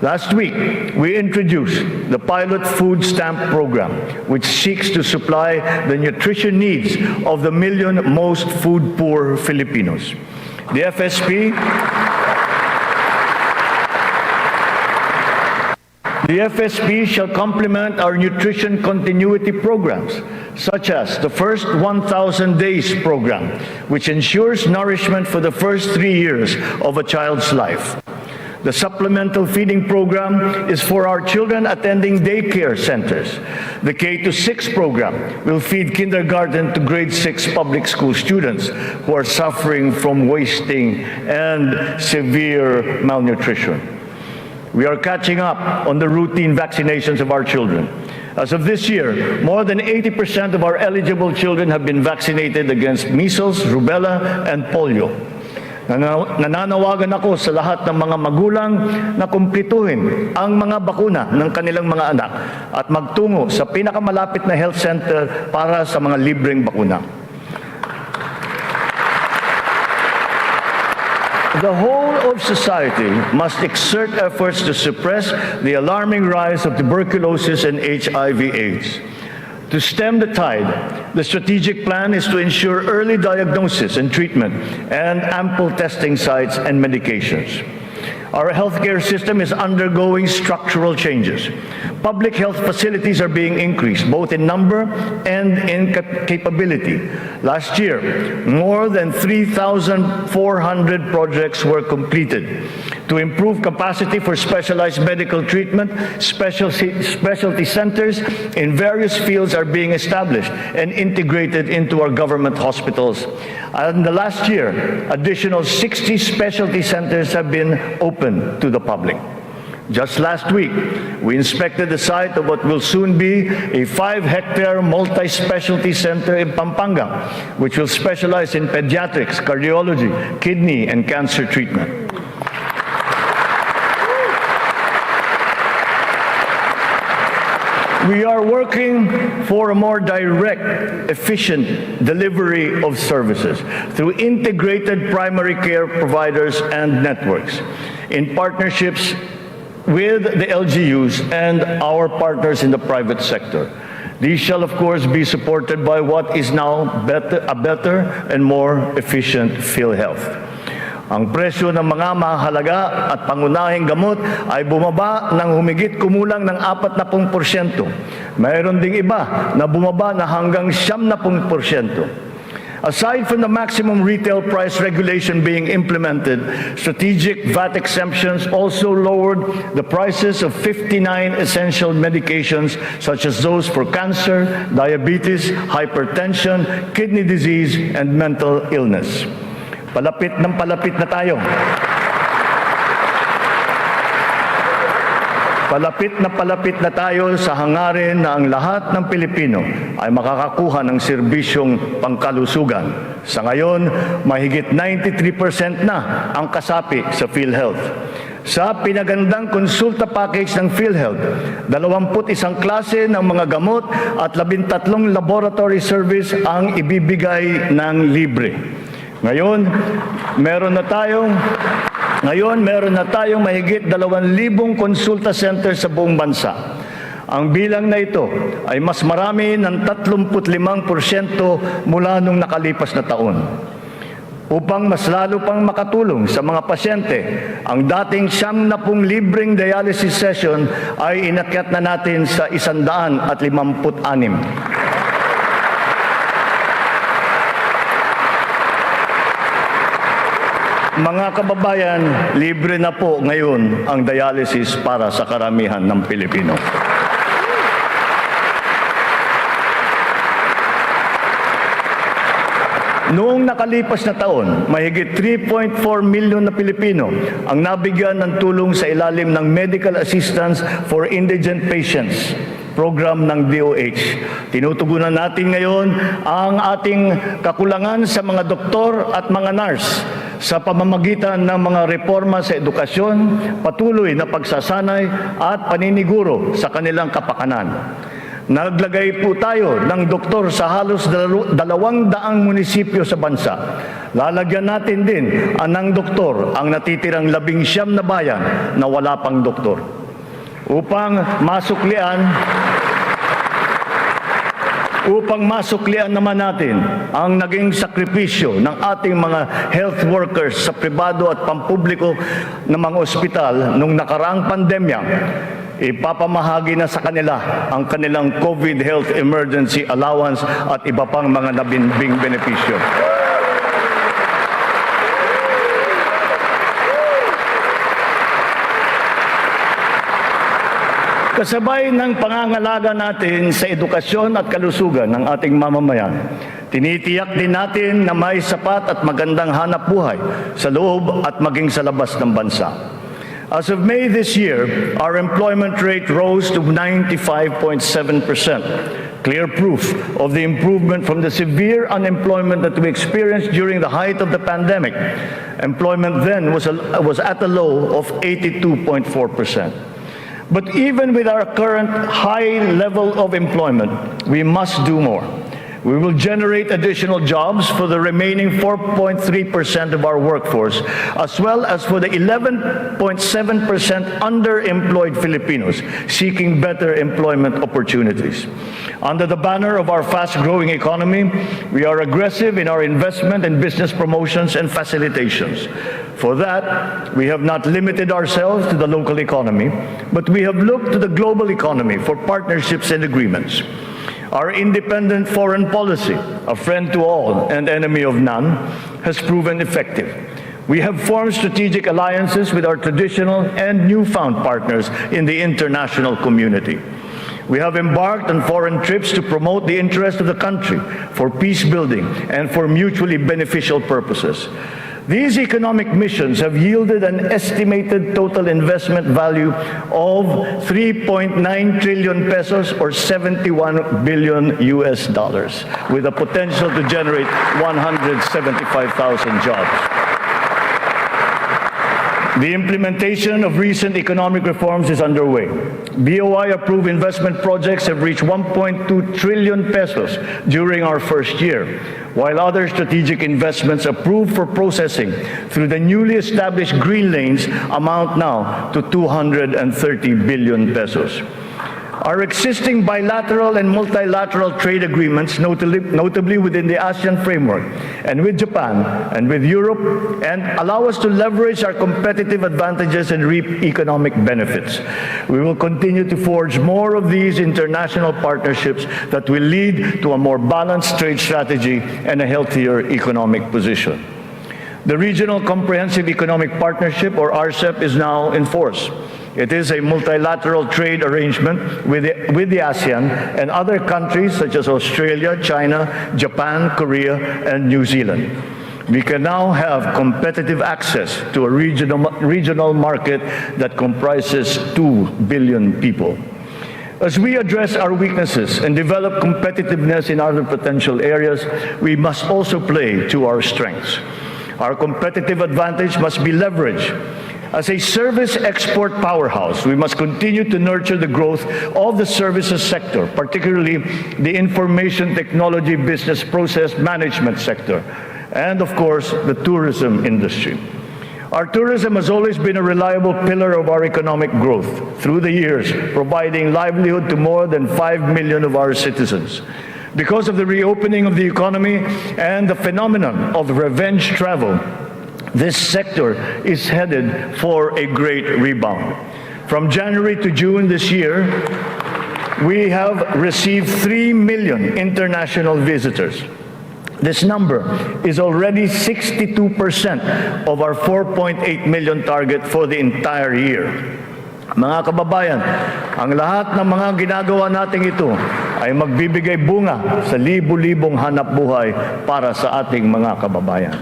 Last week, we introduced the pilot food stamp program, which seeks to supply the nutrition needs of the million most food-poor Filipinos. The FSP shall complement our nutrition continuity programs, such as the First 1,000 Days program, which ensures nourishment for the first 3 years of a child's life. The supplemental feeding program is for our children attending daycare centers. The K-6 program will feed kindergarten to grade 6 public school students who are suffering from wasting and severe malnutrition. We are catching up on the routine vaccinations of our children. As of this year, more than 80% of our eligible children have been vaccinated against measles, rubella, and polio. Nananawagan ako sa lahat ng mga magulang na kumpletuhin ang mga bakuna ng kanilang mga anak at magtungo sa pinakamalapit na health center para sa mga libreng bakuna. The whole of society must exert efforts to suppress the alarming rise of tuberculosis and HIV/AIDS. To stem the tide, the strategic plan is to ensure early diagnosis and treatment and ample testing sites and medications. Our healthcare system is undergoing structural changes. Public health facilities are being increased, both in number and in capability. Last year, more than 3,400 projects were completed to improve capacity for specialized medical treatment. Specialty centers in various fields are being established and integrated into our government hospitals. And the last year, additional 60 specialty centers have been opened to the public. Just last week, we inspected the site of what will soon be a 5-hectare multi-specialty center in Pampanga, which will specialize in pediatrics, cardiology, kidney, and cancer treatment. We are working for a more direct, efficient delivery of services through integrated primary care providers and networks in partnerships with the LGUs and our partners in the private sector. These shall, of course, be supported by what is now a better and more efficient PhilHealth. Ang presyo ng mga mahalaga at pangunahing gamot ay bumaba ng humigit kumulang ng 40%. Mayroon ding iba na bumaba na hanggang 70%. Aside from the maximum retail price regulation being implemented, strategic VAT exemptions also lowered the prices of 59 essential medications such as those for cancer, diabetes, hypertension, kidney disease, and mental illness. Palapit na tayo. Palapit na tayo sa hangarin na ang lahat ng Pilipino ay makakakuha ng serbisyong pangkalusugan. Sa ngayon, mahigit 93% na ang kasapi sa PhilHealth. Sa pinagandang konsulta package ng PhilHealth, 21 klase ng mga gamot at 13 laboratory service ang ibibigay ng libre. Ngayon, meron na tayong mahigit 2,000 konsulta center sa buong bansa. Ang bilang na ito ay mas marami ng 35% mula nung nakalipas na taon. Upang mas lalo pang makatulong sa mga pasyente, ang dating 70 libreng dialysis session ay inakyat na natin sa 156. Mga kababayan, libre na po ngayon ang dialysis para sa karamihan ng Pilipino. Noong nakalipas na taon, mahigit 3.4 milyon na Pilipino ang nabigyan ng tulong sa ilalim ng Medical Assistance for Indigent Patients program ng DOH. Tinutugunan natin ngayon ang ating kakulangan sa mga doktor at mga nurse sa pamamagitan ng mga reforma sa edukasyon, patuloy na pagsasanay at paniniguro sa kanilang kapakanan. Naglagay po tayo ng doktor sa halos 200 munisipyo sa bansa. Lalagyan natin din ng doktor ang natitirang 19 na bayan na wala pang doktor. Upang masuklian naman natin ang naging sakripisyo ng ating mga health workers sa pribado at pampubliko ng mga ospital nung nakaraang pandemya, ipapamahagi na sa kanila ang kanilang COVID Health Emergency Allowance at iba pang mga nabimbing benepisyo. Kasabay ng pangangalaga natin sa edukasyon at kalusugan ng ating mamamayan, tinitiyak din natin na may sapat at magandang hanap buhay sa loob at maging sa labas ng bansa. As of May this year, our employment rate rose to 95.7%, clear proof of the improvement from the severe unemployment that we experienced during the height of the pandemic. Employment then was at a low of 82.4%. But even with our current high level of employment, we must do more. We will generate additional jobs for the remaining 4.3% of our workforce, as well as for the 11.7% underemployed Filipinos seeking better employment opportunities. Under the banner of our fast-growing economy, we are aggressive in our investment in business promotions and facilitations. For that, we have not limited ourselves to the local economy, but we have looked to the global economy for partnerships and agreements. Our independent foreign policy, a friend to all and enemy of none, has proven effective. We have formed strategic alliances with our traditional and newfound partners in the international community. We have embarked on foreign trips to promote the interest of the country for peace building and for mutually beneficial purposes. These economic missions have yielded an estimated total investment value of 3.9 trillion pesos or 71 billion US dollars, with a potential to generate 175,000 jobs. The implementation of recent economic reforms is underway. BOI-approved investment projects have reached 1.2 trillion pesos during our first year, while other strategic investments approved for processing through the newly established green lanes amount now to 230 billion pesos. Our existing bilateral and multilateral trade agreements, notably within the ASEAN framework, and with Japan and with Europe, and allow us to leverage our competitive advantages and reap economic benefits. We will continue to forge more of these international partnerships that will lead to a more balanced trade strategy and a healthier economic position. The Regional Comprehensive Economic Partnership, or RCEP, is now in force. It is a multilateral trade arrangement with the ASEAN and other countries such as Australia, China, Japan, Korea, and New Zealand. We can now have competitive access to a regional market that comprises 2 billion people. As we address our weaknesses and develop competitiveness in other potential areas, we must also play to our strengths. Our competitive advantage must be leveraged. As a service export powerhouse, we must continue to nurture the growth of the services sector, particularly the information technology business process management sector, and of course, the tourism industry. Our tourism has always been a reliable pillar of our economic growth through the years, providing livelihood to more than 5 million of our citizens. Because of the reopening of the economy and the phenomenon of revenge travel, this sector is headed for a great rebound. From January to June this year, we have received 3 million international visitors. This number is already 62% of our 4.8 million target for the entire year. Mga kababayan, ang lahat ng mga ginagawa natin ito ay magbibigay bunga sa libu-libong hanap buhay para sa ating mga kababayan.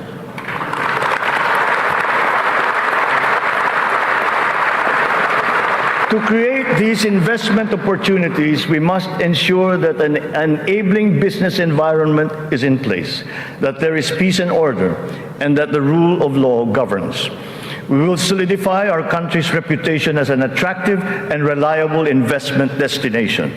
To create these investment opportunities, we must ensure that an enabling business environment is in place, that there is peace and order, and that the rule of law governs. We will solidify our country's reputation as an attractive and reliable investment destination.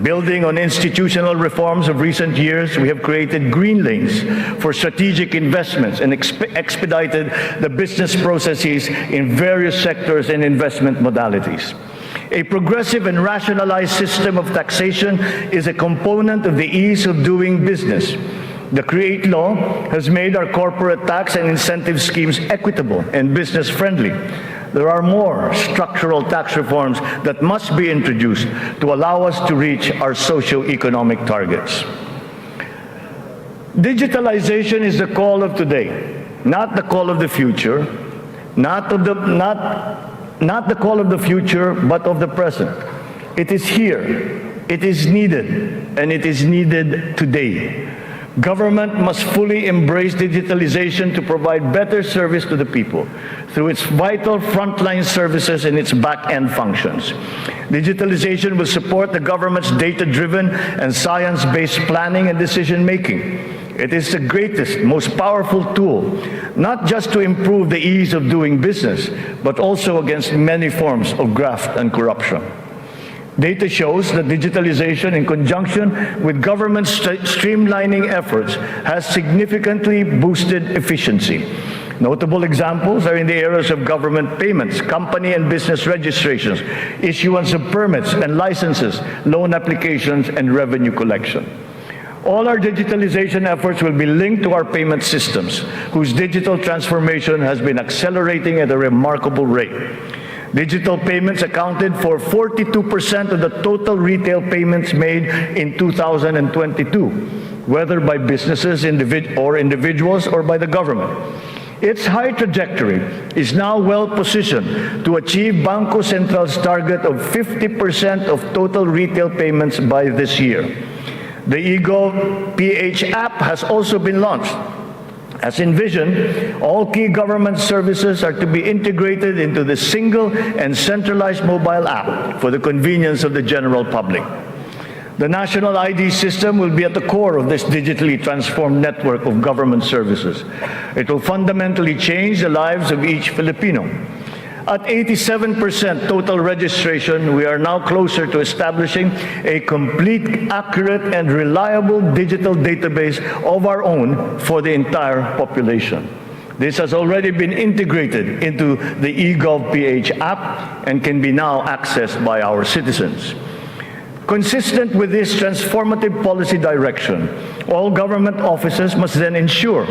Building on institutional reforms of recent years, we have created green lanes for strategic investments and expedited the business processes in various sectors and investment modalities. A progressive and rationalized system of taxation is a component of the ease of doing business. The CREATE law has made our corporate tax and incentive schemes equitable and business-friendly. There are more structural tax reforms that must be introduced to allow us to reach our socio-economic targets. Digitalization is the call of today, not the call of the future, not the call of the future, but of the present. It is here, it is needed, and it is needed today. Government must fully embrace digitalization to provide better service to the people through its vital frontline services and its back-end functions. Digitalization will support the government's data-driven and science-based planning and decision-making. It is the greatest, most powerful tool, not just to improve the ease of doing business, but also against many forms of graft and corruption. Data shows that digitalization, in conjunction with government streamlining efforts, has significantly boosted efficiency. Notable examples are in the areas of government payments, company and business registrations, issuance of permits and licenses, loan applications, and revenue collection. All our digitalization efforts will be linked to our payment systems, whose digital transformation has been accelerating at a remarkable rate. Digital payments accounted for 42% of the total retail payments made in 2022, whether by businesses or individuals or by the government. Its high trajectory is now well positioned to achieve Bangko Central's target of 50% of total retail payments by this year. The eGov PH app has also been launched. As envisioned, all key government services are to be integrated into the single and centralized mobile app for the convenience of the general public. The national ID system will be at the core of this digitally transformed network of government services. It will fundamentally change the lives of each Filipino. At 87% total registration, we are now closer to establishing a complete, accurate, and reliable digital database of our own for the entire population. This has already been integrated into the eGov.ph app and can be now accessed by our citizens. Consistent with this transformative policy direction, all government offices must then ensure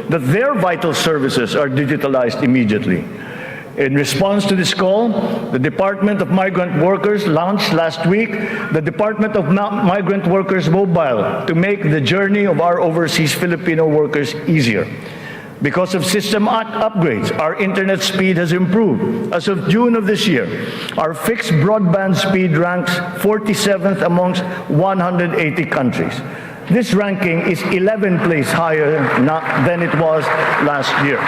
that their vital services are digitalized immediately. In response to this call, the Department of Migrant Workers launched last week the Department of Migrant Workers Mobile to make the journey of our overseas Filipino workers easier. Because of system upgrades, our internet speed has improved. As of June of this year, our fixed broadband speed ranks 47th amongst 180 countries. This ranking is 11 places higher than it was last year.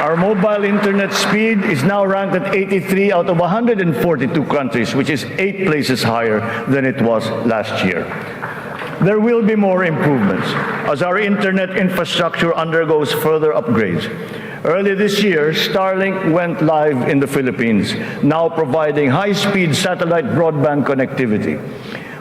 Our mobile internet speed is now ranked at 83 out of 142 countries, which is 8 places higher than it was last year. There will be more improvements as our internet infrastructure undergoes further upgrades. Earlier this year, Starlink went live in the Philippines, now providing high-speed satellite broadband connectivity.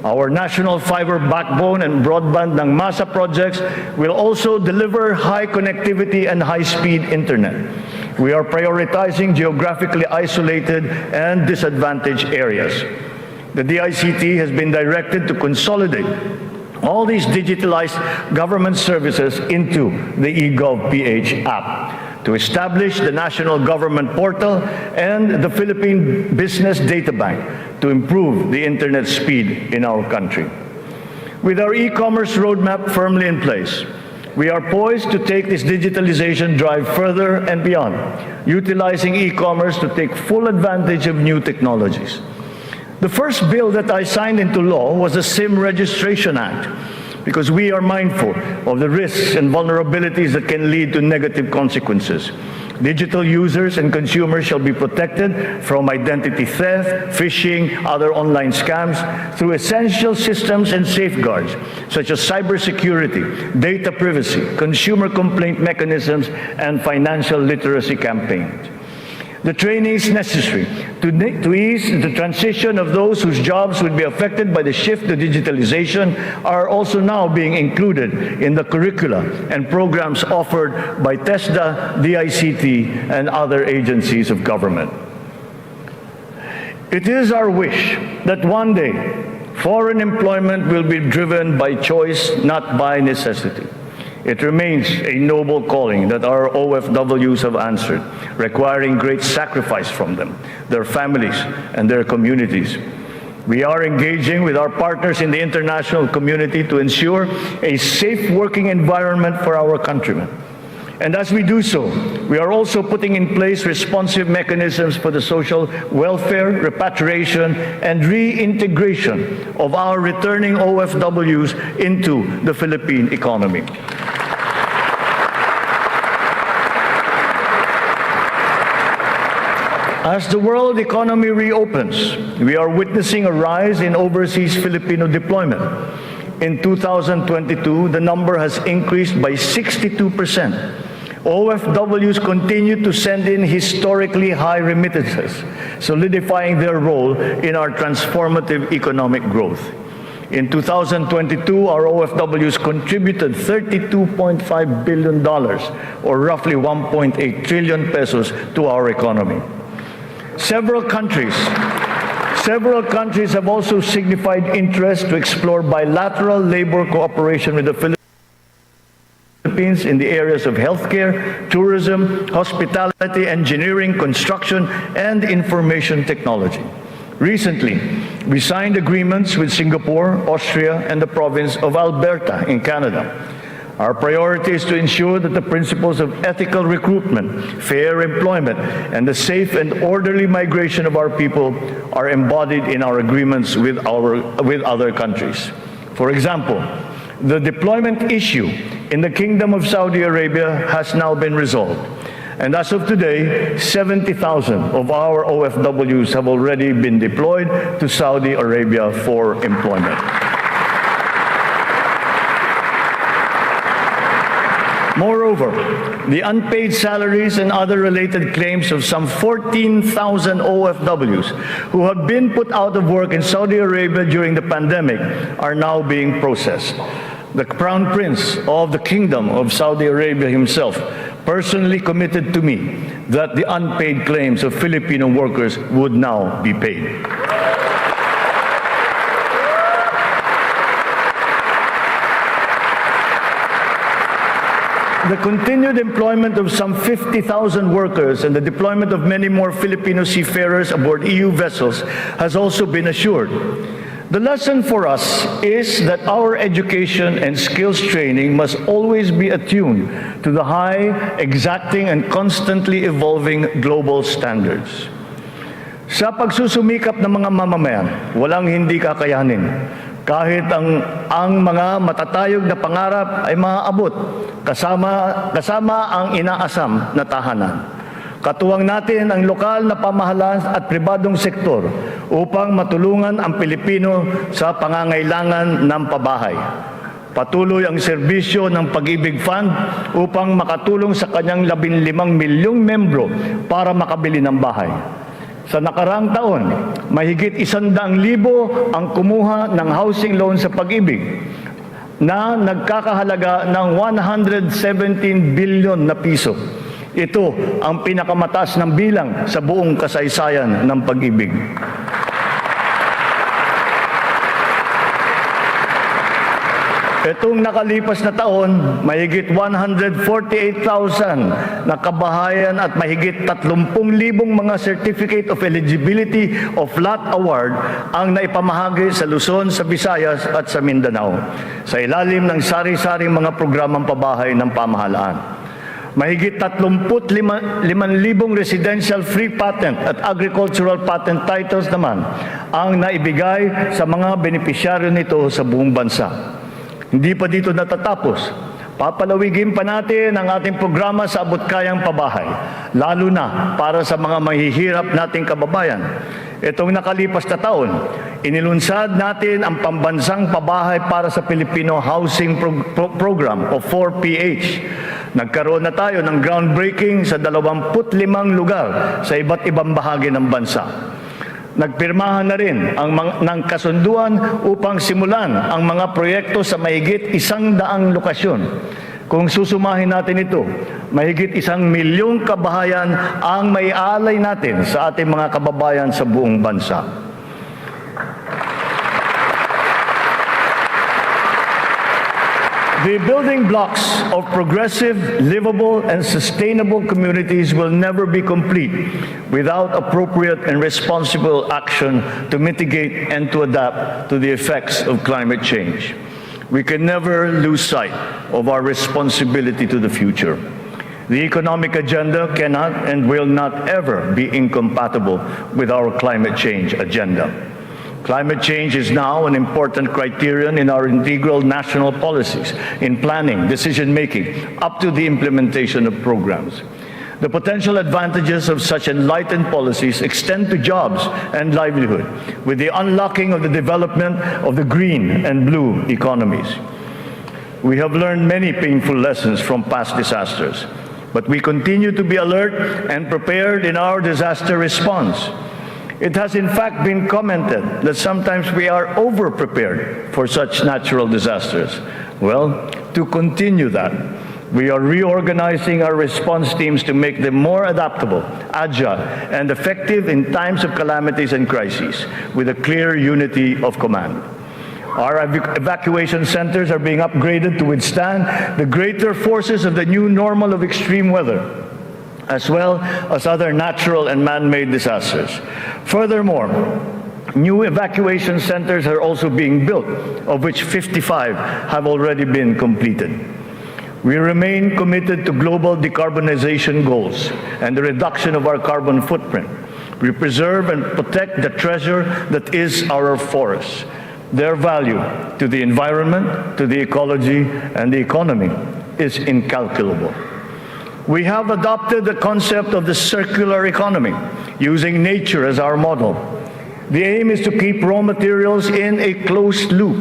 Our national fiber backbone and broadband ng MASA projects will also deliver high connectivity and high-speed internet. We are prioritizing geographically isolated and disadvantaged areas. The DICT has been directed to consolidate all these digitalized government services into the eGov.ph app, to establish the National Government Portal and the Philippine Business Data Bank to improve the internet speed in our country. With our e-commerce roadmap firmly in place, we are poised to take this digitalization drive further and beyond, utilizing e-commerce to take full advantage of new technologies. The first bill that I signed into law was the SIM Registration Act, because we are mindful of the risks and vulnerabilities that can lead to negative consequences. Digital users and consumers shall be protected from identity theft, phishing, other online scams through essential systems and safeguards such as cybersecurity, data privacy, consumer complaint mechanisms, and financial literacy campaigns. The training is necessary to ease the transition of those whose jobs would be affected by the shift to digitalization are also now being included in the curricula and programs offered by TESDA, DICT, and other agencies of government. It is our wish that one day foreign employment will be driven by choice, not by necessity. It remains a noble calling that our OFWs have answered, requiring great sacrifice from them, their families, and their communities. We are engaging with our partners in the international community to ensure a safe working environment for our countrymen. And as we do so, we are also putting in place responsive mechanisms for the social welfare, repatriation, and reintegration of our returning OFWs into the Philippine economy. As the world economy reopens, we are witnessing a rise in overseas Filipino deployment. In 2022, the number has increased by 62%. OFWs continue to send in historically high remittances, solidifying their role in our transformative economic growth. In 2022, our OFWs contributed $32.5 billion, or roughly 1.8 trillion pesos, to our economy. Several countries have also signified interest to explore bilateral labor cooperation with the Philippines in the areas of healthcare, tourism, hospitality, engineering, construction, and information technology. Recently, we signed agreements with Singapore, Austria, and the province of Alberta in Canada. Our priority is to ensure that the principles of ethical recruitment, fair employment, and the safe and orderly migration of our people are embodied in our agreements with other countries. For example, the deployment issue in the Kingdom of Saudi Arabia has now been resolved. And as of today, 70,000 of our OFWs have already been deployed to Saudi Arabia for employment. Moreover, the unpaid salaries and other related claims of some 14,000 OFWs who have been put out of work in Saudi Arabia during the pandemic are now being processed. The Crown Prince of the Kingdom of Saudi Arabia himself personally committed to me that the unpaid claims of Filipino workers would now be paid. The continued employment of some 50,000 workers and the deployment of many more Filipino seafarers aboard EU vessels has also been assured. The lesson for us is that our education and skills training must always be attuned to the high, exacting, and constantly evolving global standards. Sa pagsusumikap ng mga mamamayan, walang hindi kakayanin. Kahit ang mga matatayog na pangarap ay maaabot, kasama ang inaasam na tahanan. Katuwang natin ang lokal na pamahalaan at pribadong sektor upang matulungan ang Pilipino sa pangangailangan ng pabahay. Patuloy ang serbisyo ng Pag-ibig Fund upang makatulong sa kanyang 15 milyong membro para makabili ng bahay. Sa nakaraang taon, mahigit 100,000 ang kumuha ng housing loan sa Pag-ibig na nagkakahalaga ng 117 billion na piso. Ito ang pinakamataas ng bilang sa buong kasaysayan ng Pag-ibig. Itong nakalipas na taon, mahigit 148,000 na kabahayan at mahigit 30,000 mga Certificate of Eligibility of Lot Award ang naipamahagi sa Luzon, sa Visayas at sa Mindanao sa ilalim ng sari-saring mga programang pabahay ng pamahalaan. Mahigit 35,000 residential free patent at agricultural patent titles naman ang naibigay sa mga benepisyaryo nito sa buong bansa. Hindi pa dito natatapos. Papalawigin pa natin ang ating programa sa abot-kayang pabahay, lalo na para sa mga mahihirap nating kababayan. Itong nakalipas na taon, inilunsad natin ang pambansang pabahay para sa Filipino Housing Program o 4PH. Nagkaroon na tayo ng groundbreaking sa 25 lugar sa iba't ibang bahagi ng bansa. Nagpirmahan na rin ng kasunduan upang simulan ang mga proyekto sa mahigit 100 lokasyon. Kung susumahin natin ito, mahigit 1 milyong kabahayan ang maialay natin sa ating mga kababayan sa buong bansa. The building blocks of progressive, livable, and sustainable communities will never be complete without appropriate and responsible action to mitigate and to adapt to the effects of climate change. We can never lose sight of our responsibility to the future. The economic agenda cannot and will not ever be incompatible with our climate change agenda. Climate change is now an important criterion in our integral national policies, in planning, decision-making, up to the implementation of programs. The potential advantages of such enlightened policies extend to jobs and livelihood, with the unlocking of the development of the green and blue economies. We have learned many painful lessons from past disasters, but we continue to be alert and prepared in our disaster response. It has in fact been commented that sometimes we are over-prepared for such natural disasters. Well, to continue that, we are reorganizing our response teams to make them more adaptable, agile, and effective in times of calamities and crises, with a clear unity of command. Our evacuation centers are being upgraded to withstand the greater forces of the new normal of extreme weather, as well as other natural and man-made disasters. Furthermore, new evacuation centers are also being built, of which 55 have already been completed. We remain committed to global decarbonization goals and the reduction of our carbon footprint. We preserve and protect the treasure that is our forests. Their value to the environment, to the ecology, and the economy is incalculable. We have adopted the concept of the circular economy, using nature as our model. The aim is to keep raw materials in a closed loop.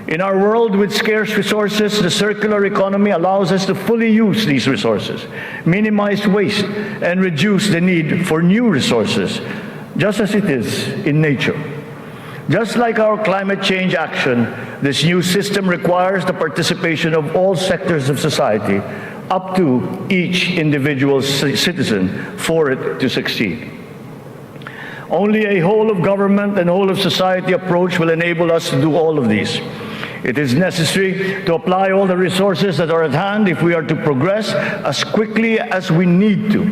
In our world with scarce resources, the circular economy allows us to fully use these resources, minimize waste, and reduce the need for new resources, just as it is in nature. Just like our climate change action, this new system requires the participation of all sectors of society, up to each individual citizen, for it to succeed. Only a whole of government and whole of society approach will enable us to do all of these. It is necessary to apply all the resources that are at hand if we are to progress as quickly as we need to.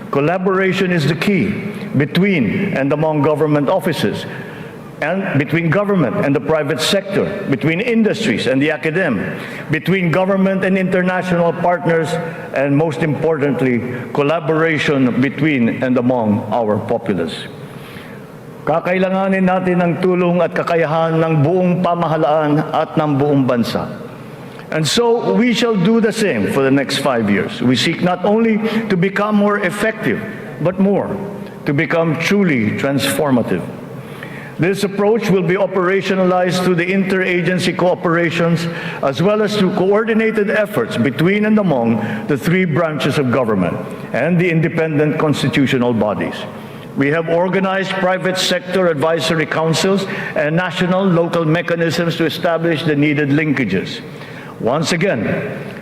Collaboration is the key between and among government offices, and between government and the private sector, between industries and the academia, between government and international partners, and most importantly, collaboration between and among our populace. Kakailanganin natin ang tulong at kakayahan ng buong pamahalaan at ng buong bansa. And so we shall do the same for the next 5 years. We seek not only to become more effective, but more, to become truly transformative. This approach will be operationalized through the interagency cooperations as well as through coordinated efforts between and among the 3 branches of government and the independent constitutional bodies. We have organized private sector advisory councils and national local mechanisms to establish the needed linkages. Once again,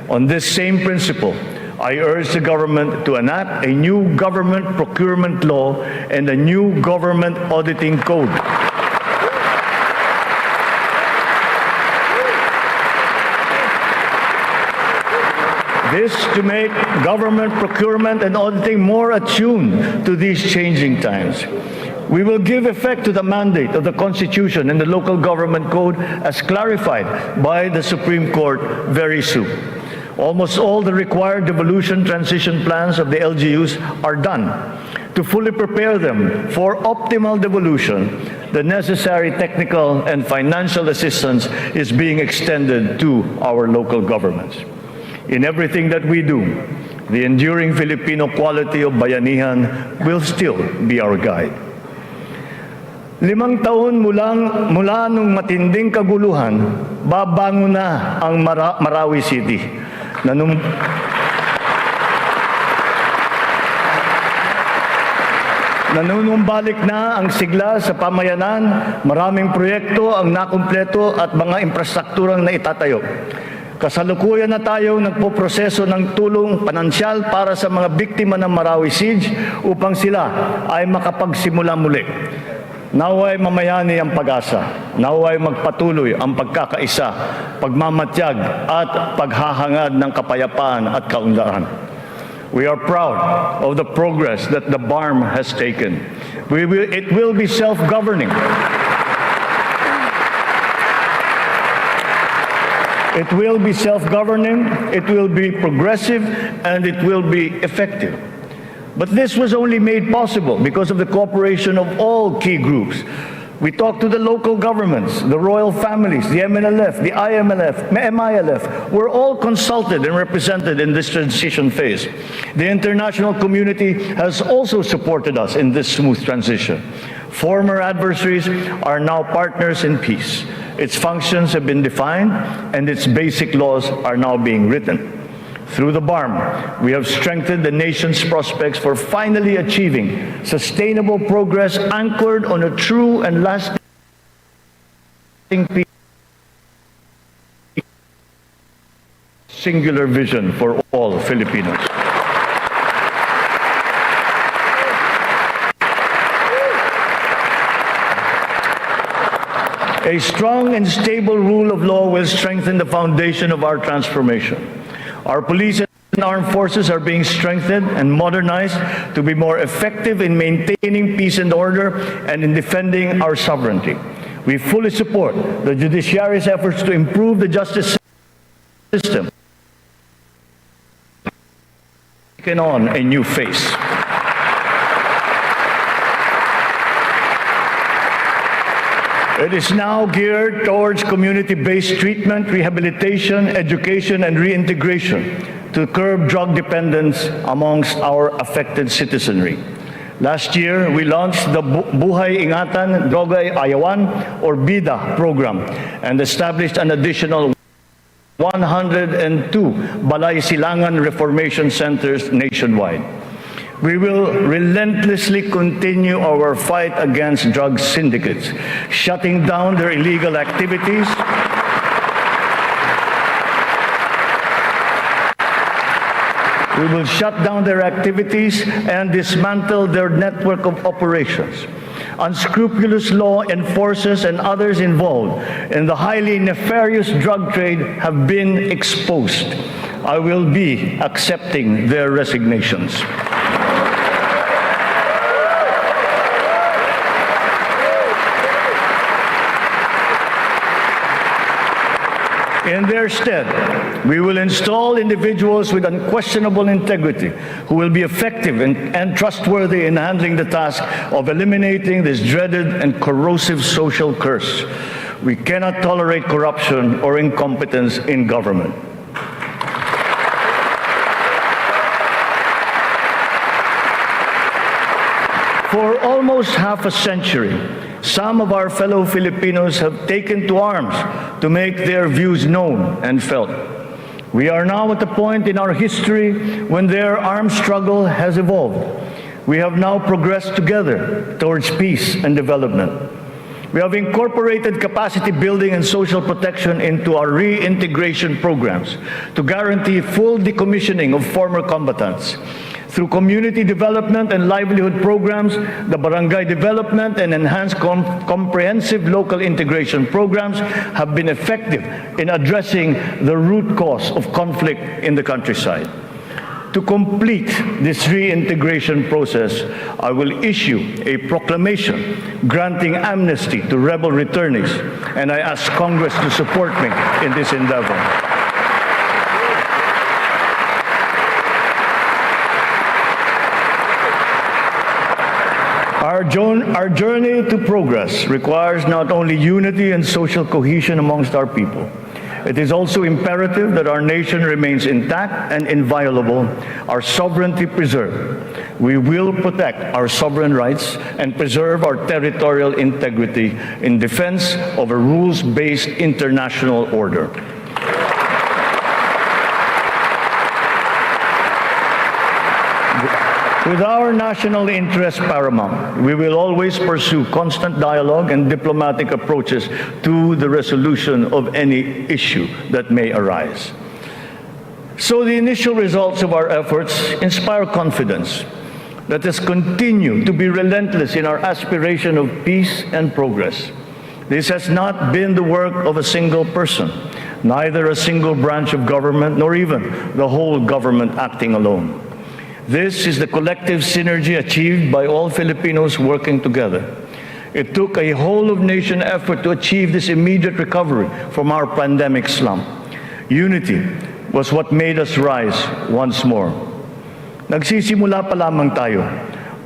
on this same principle, I urge the government to enact a new government procurement law and a new government auditing code. This to make government procurement and auditing more attuned to these changing times. We will give effect to the mandate of the Constitution and the Local Government Code as clarified by the Supreme Court very soon. Almost all the required devolution transition plans of the LGUs are done. To fully prepare them for optimal devolution, the necessary technical and financial assistance is being extended to our local governments. In everything that we do, the enduring Filipino quality of bayanihan will still be our guide. 5 taon mula nung matinding kaguluhan, babangon na ang Marawi City. Nanunumbalik na ang sigla sa pamayanan, maraming proyekto ang nakumpleto at mga infrastrukturang naitatayo. Kasalukuyan na tayo nagpoproseso ng tulong pinansyal para sa mga biktima ng Marawi Siege upang sila ay makapagsimula muli. Naway mamayani ang pag-asa. Naway magpatuloy ang pagkakaisa, pagmamatyag at paghahangad ng kapayapaan at kaunlaran. We are proud of the progress that the BARM has taken. It will be self-governing. It will be self-governing, it will be progressive, and it will be effective. But this was only made possible because of the cooperation of all key groups. We talked to the local governments, the royal families, the MNLF, the MILF. We're all consulted and represented in this transition phase. The international community has also supported us in this smooth transition. Former adversaries are now partners in peace. Its functions have been defined and its basic laws are now being written. Through the BARM, we have strengthened the nation's prospects for finally achieving sustainable progress anchored on a true and lasting peace, singular vision for all Filipinos. A strong and stable rule of law will strengthen the foundation of our transformation. Our police and armed forces are being strengthened and modernized to be more effective in maintaining peace and order and in defending our sovereignty. We fully support the judiciary's efforts to improve the justice system, taking on a new face. It is now geared towards community-based treatment, rehabilitation, education, and reintegration to curb drug dependence amongst our affected citizenry. Last year, we launched the Buhay Ingatan Droga Ayawan or BIDA program and established an additional 102 Balay Silangan Reformation Centers nationwide. We will relentlessly continue our fight against drug syndicates, shutting down their illegal activities, we will shut down their activities and dismantle their network of operations. Unscrupulous law enforcers and others involved in the highly nefarious drug trade have been exposed. I will be accepting their resignations. In their stead, we will install individuals with unquestionable integrity who will be effective and trustworthy in handling the task of eliminating this dreaded and corrosive social curse. We cannot tolerate corruption or incompetence in government. For almost half a century, some of our fellow Filipinos have taken to arms to make their views known and felt. We are now at a point in our history when their armed struggle has evolved. We have now progressed together towards peace and development. We have incorporated capacity building and social protection into our reintegration programs to guarantee full decommissioning of former combatants. Through community development and livelihood programs, the barangay development and enhanced comprehensive local integration programs have been effective in addressing the root cause of conflict in the countryside. To complete this reintegration process, I will issue a proclamation granting amnesty to rebel returnees, and I ask Congress to support me in this endeavor. Our journey to progress requires not only unity and social cohesion amongst our people. It is also imperative that our nation remains intact and inviolable, our sovereignty preserved. We will protect our sovereign rights and preserve our territorial integrity in defense of a rules-based international order. With our national interest paramount, we will always pursue constant dialogue and diplomatic approaches to the resolution of any issue that may arise. So the initial results of our efforts inspire confidence. Let us continue to be relentless in our aspiration of peace and progress. This has not been the work of a single person, neither a single branch of government, nor even the whole government acting alone. This is the collective synergy achieved by all Filipinos working together. It took a whole-of-nation effort to achieve this immediate recovery from our pandemic slump. Unity was what made us rise once more. Nagsisimula pa lamang tayo.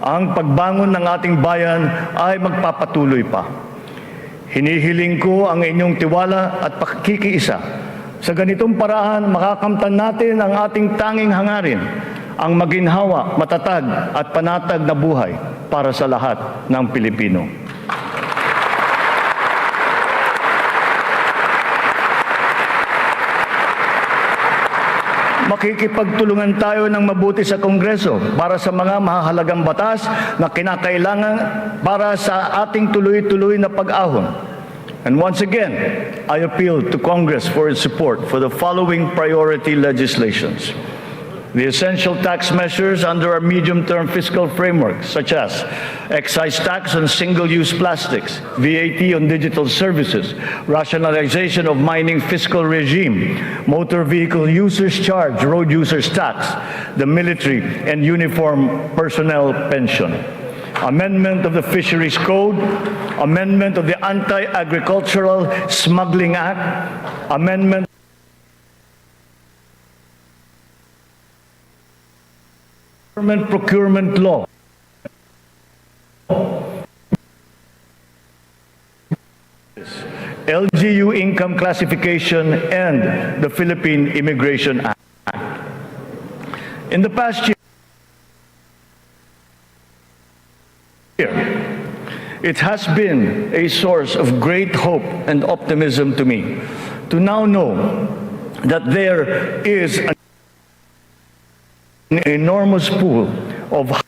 Ang pagbangon ng ating bayan ay magpapatuloy pa. Hinihiling ko ang inyong tiwala at pakikiisa. Sa ganitong paraan, makakamtan natin ang ating tanging hangarin, ang maginhawa, matatag at panatag na buhay para sa lahat ng Pilipino. Makikipagtulungan tayo ng mabuti sa Kongreso para sa mga mahahalagang batas na kinakailangan para sa ating tuloy-tuloy na pag-ahon. And once again, I appeal to Congress for its support for the following priority legislations. The essential tax measures under our medium-term fiscal framework, such as excise tax on single-use plastics, VAT on digital services, rationalization of mining fiscal regime, motor vehicle users charge, road users tax, the military and uniform personnel pension, amendment of the Fisheries Code, amendment of the Anti-Agricultural Smuggling Act, amendment Government Procurement Law, LGU Income Classification, and the Philippine Immigration Act. In the past year, It has been a source of great hope and optimism to me to now know that there is an enormous pool of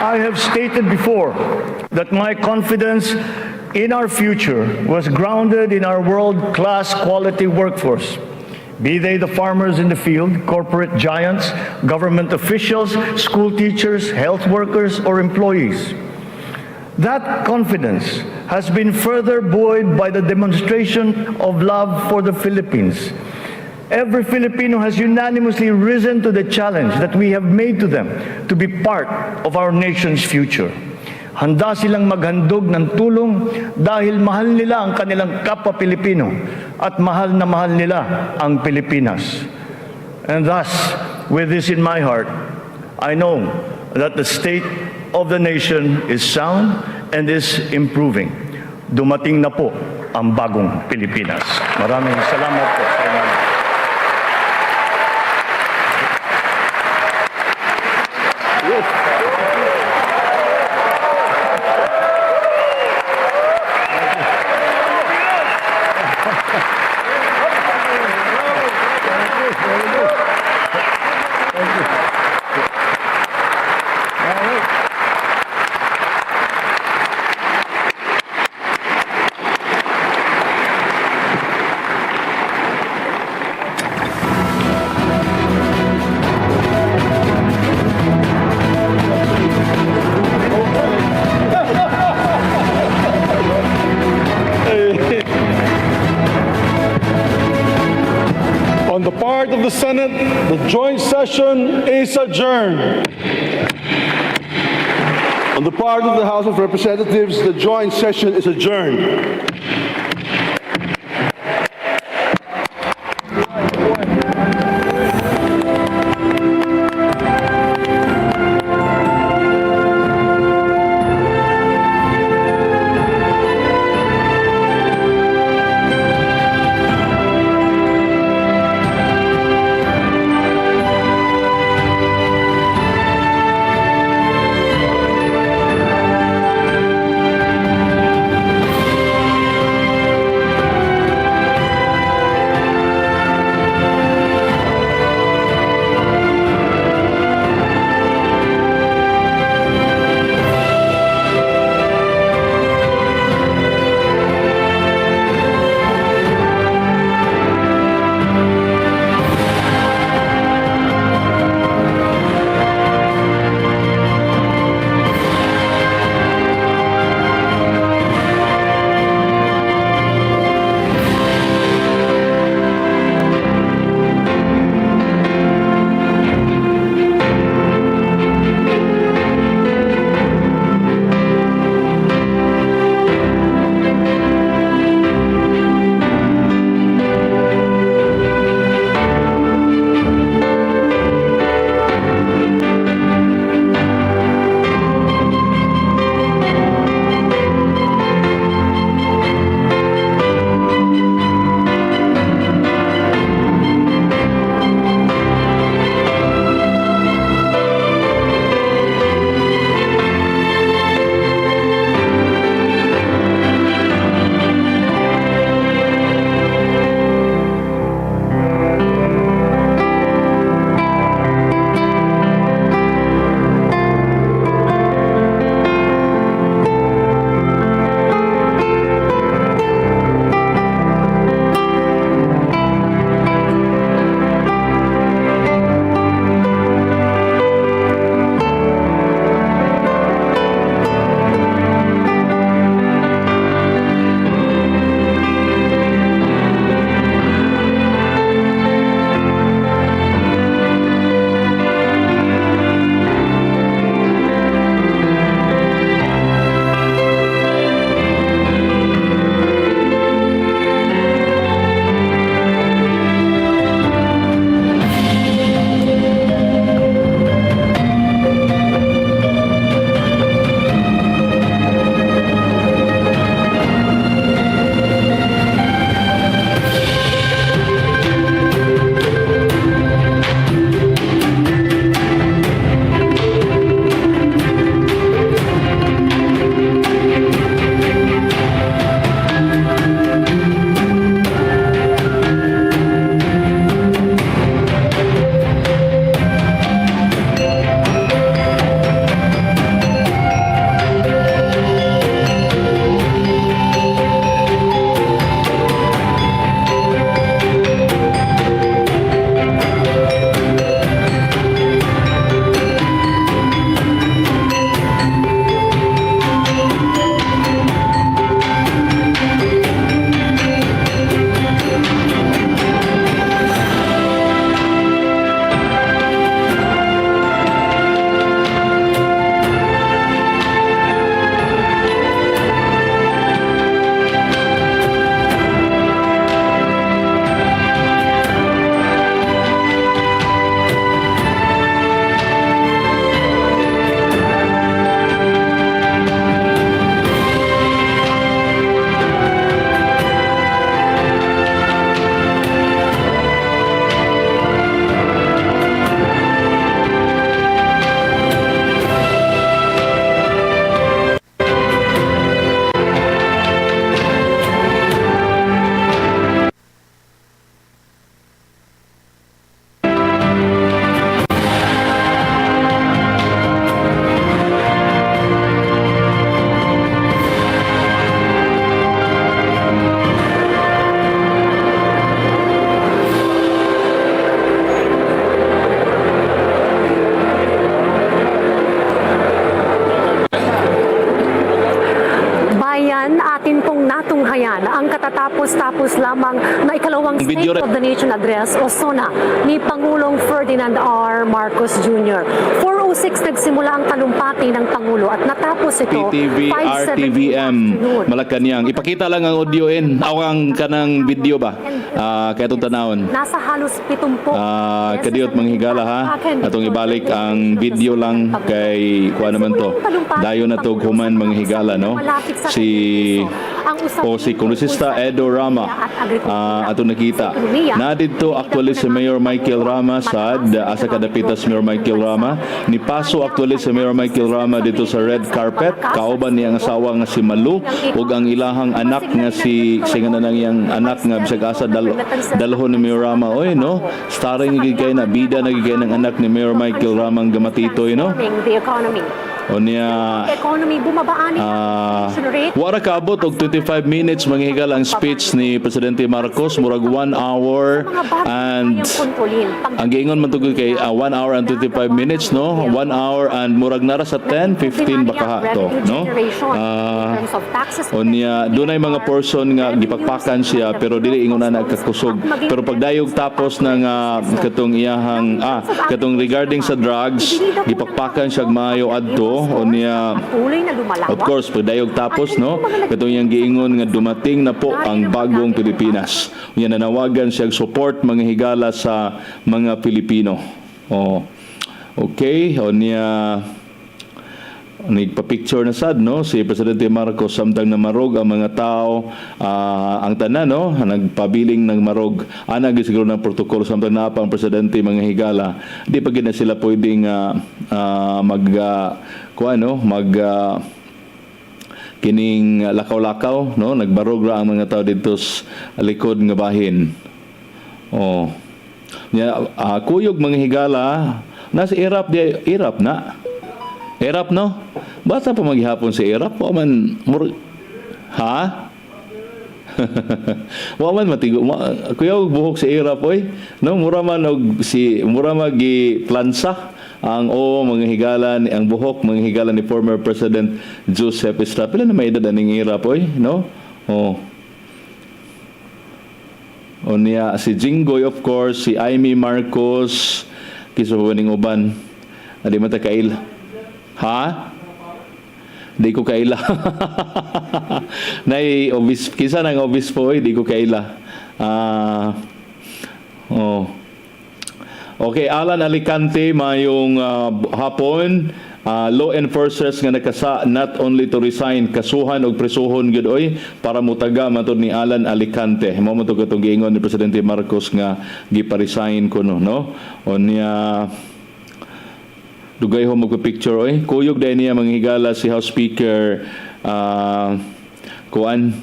I have stated before that my confidence in our future was grounded in our world-class quality workforce, be they the farmers in the field, corporate giants, government officials, school teachers, health workers, or employees. That confidence has been further buoyed by the demonstration of love for the Philippines. Every Filipino has unanimously risen to the challenge that we have made to them to be part of our nation's future. Handa silang maghandog ng tulong dahil mahal nila ang kanilang kapwa Pilipino at mahal na mahal nila ang Pilipinas. And thus, with this in my heart, I know that the state of the nation is sound and is improving. Dumating na po ang bagong Pilipinas. Maraming salamat po sa inyo. On the part of the Senate, the joint session is adjourned. On the part of the House of Representatives, the joint session is adjourned. katapos-tapos lamang na ikalawang Video State of the Nation Address o Sona ni Pangulong Ferdinand R. Marcos Jr. 4:06 nagsimula ang talumpati ng Pangulo at natapos ito PTV, 5:17 RTVM, afternoon. Malacanang. Ipakita lang ang audioin. Awang kanang video ba? Kaya itong tanawon. Nasa halos 70. Kadiyot manghigala ha. Atong ibalik ang video lang kay kuha naman to. Dayo na to human manghigala no. Si Kongresista Edo Rama ato nakita. Na dito actually si Mayor Michael Rama sad asa kadapitas Mayor Michael Rama ni paso actually si Mayor Michael Rama dito sa red carpet kauban niyang asawa nga si Malu ug ang ilahang anak nga si singanan yang anak nga bisag asa dalhon ni Mayor Rama oy no starring gigay na bida nagigay ng anak ni Mayor Michael Rama ang gamatitoy no The economy. o niya Economy bumabaan wala kaabot og 25 minutes manghigal ang speech ni Presidente Marcos murag 1 hour and ang giingon man tugod kay 1 hour and 25 minutes no 1 hour and murag nara sa 10-15 baka to no o niya dunay mga person nga gipakpakan siya pero dili ingon na nagkakusog pero pagdayog tapos ng katong iyahang katong regarding sa drugs gipakpakan siya maayo adto o niya of course pagdayog tapos no katong iyang giingon nga dumating na po ang bagong Pilipinas unya nanawagan siya support mga higala sa mga Pilipino okay o niya nagpa-picture na sad no si Presidente Marcos samtang na marog ang mga tao ang tanan no nagpabiling ng marog ana gyud siguro ng protocol samtang na pa ang presidente mga higala di pa gid na sila pwedeng kining lakaw-lakaw no nagbarog ra ang mga tao dito sa likod nga bahin kuyog mga higala nasa irap na Erap no? Basta pa maghihapon si Erap? Waman, ha? Waman matigo. Kuya buhok si Erap oy. No, mura man gi plansa ang mga higala ni ang buhok mga higala ni former President Joseph Estrada. Pila na may edad aning Erap oy, no? O niya si Jinggoy of course, si Amy Marcos, kiso ning uban. Adi mata kail. Ha? Di ko kaila. Nay kisa nang obispo di ko kaila. Okay, Alan Alicante mayong hapon. Law enforcers nga nakasa not only to resign kasuhan og presuhon gud oy para mutaga matud ni Alan Alicante. Mao mo to katong giingon ni Presidente Marcos nga gipa-resign kuno no. Onya dugay ho magpa-picture oy kuyog dai niya manghigala si House Speaker kuan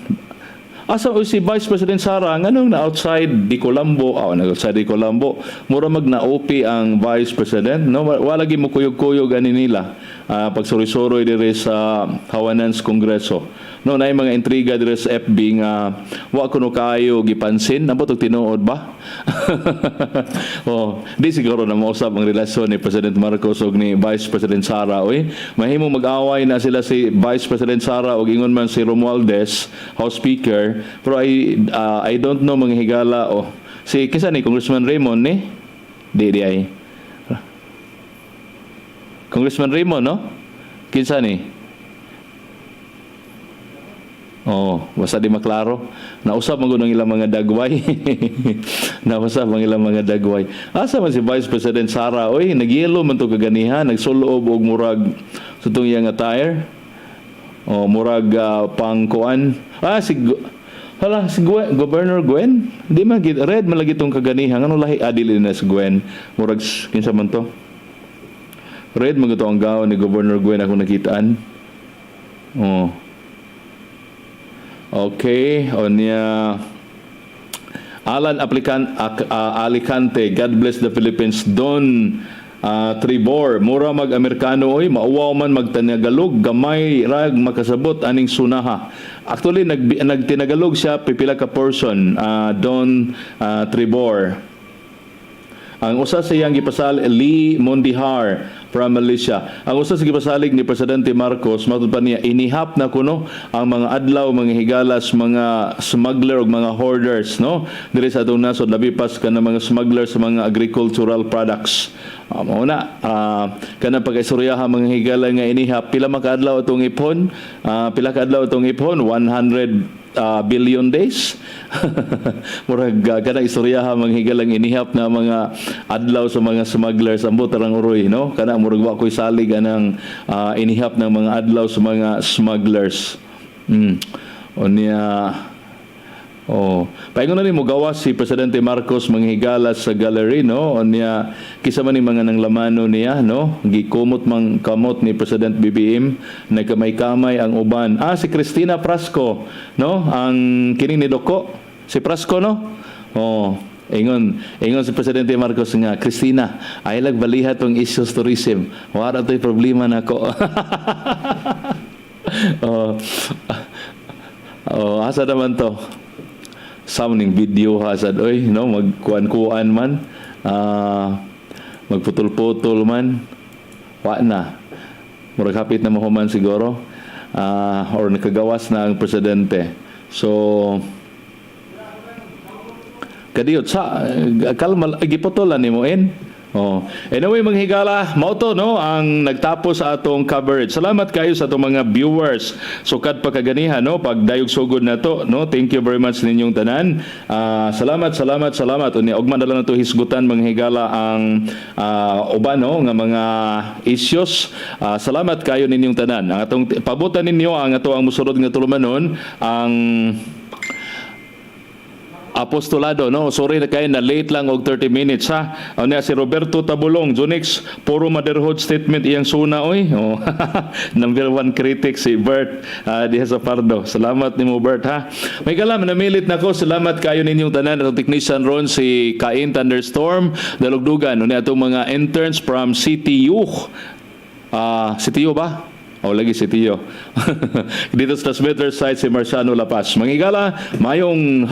asa si Vice President Sara nganong na outside di Colombo outside di Colombo mura mag-OP ang Vice President no wala gi mo kuyog-kuyog ani nila pagsuri-suroy dire sa Hawanans Kongreso no nay mga intriga dire sa FB nga wa kuno kayo gipansin nabot og tinuod ba di siguro na mausap ang relasyon ni President Marcos ug ni Vice President Sara oy mahimo mag-away na sila si Vice President Sara ug ingon man si Romualdez House Speaker pero I don't know mga higala si kinsa ni Congressman Raymond ni di ay Congressman Raymond no kinsa ni basta di maklaro. Nausap man gud ang ilang mga dagway. Nausap ang ilang mga dagway. Asa man si Vice President Sara, oy, nagyelo man to kaganihan, nagsuloob og murag sutong iyang attire. Murag pangkuan. Si Governor Gwen, di man gid red man lagi tong kaganihan. Ano lahi adili na si Gwen? Murag kinsa man to? Red man gito ang gown ni Governor Gwen ako nakitaan. Okay, onya Alan Alicante, God bless the Philippines. Don Tribor, mura mag-Amerikano oy, mauwaw man magtinagalog, gamay rag makasabot aning sunaha. Actually nagtinagalog siya pipila ka person, Don Tribor. Ang usa sa iyang gipasal Lee Mondihar from Malaysia. Ang usa sa gipasalig ni Presidente Marcos matud pa niya inihap na kuno ang mga adlaw, mga higalas, mga smuggler ug mga hoarders, no? Diri sa atong nasod labi pas kana mga smuggler sa mga agricultural products. Mao na kana pag-istoryahan mga higala nga inihap pila man ka adlaw atong ipon, pila ka adlaw atong ipon 100 billion days. Murag kana istoryahan mga higalang inihap na mga adlaw sa mga smugglers ambo tarang uroy, no? Kana murag wa koy salig anang inihap ng mga adlaw sa mga smugglers. Onya paingon na ni mo gawas si Presidente Marcos manghigala sa gallery, no? Onya kisa man ni mga nang lamano niya, no? Gikumot mang kamot ni President BBM na kamay-kamay ang uban. Si Cristina Prasco, no? Ang kining ni Doko, si Prasco, no? Ingon si Presidente Marcos nga, Cristina, ay baliha tong issues tourism. Wala to'y problema nako. Asa naman to? Sounding video hasad oy, no, magkuan-kuan man, magputol-putol man, wa na, murag hapit na mahuman siguro, or nakagawas na ang presidente. So kadiyot sa kalma giputolan nimo anyway mga higala, mao to, no, ang nagtapos sa atong coverage. Salamat kayo sa atong mga viewers. Sukad pa kaganihan, no, pag dayog sugod na to, no. Thank you very much ninyong tanan. Salamat. Unya ugma na lang nato hisgutan mga higala ang uban, no, nga mga issues. Salamat kayo ninyong tanan. Ang atong pabutan ninyo ang ato ang musulod nga tulumanon ang apostolado, no? Sorry na kayo na late lang og 30 minutes, ha. Si Roberto Tabulong, Junix, puro motherhood statement iyang Sona, oy. Number 1 critic si Bert diha sa Pardo. Salamat nimo Bert, ha. May kalam namilit nako. Salamat kayo ninyong tanan atong technician ron si Kain Thunderstorm Dalugdugan, unya atong mga interns from CTU. CTU ba? Lagi si Tio. Dito sa transmitter site si Marciano Lapas. Mangigala, mayong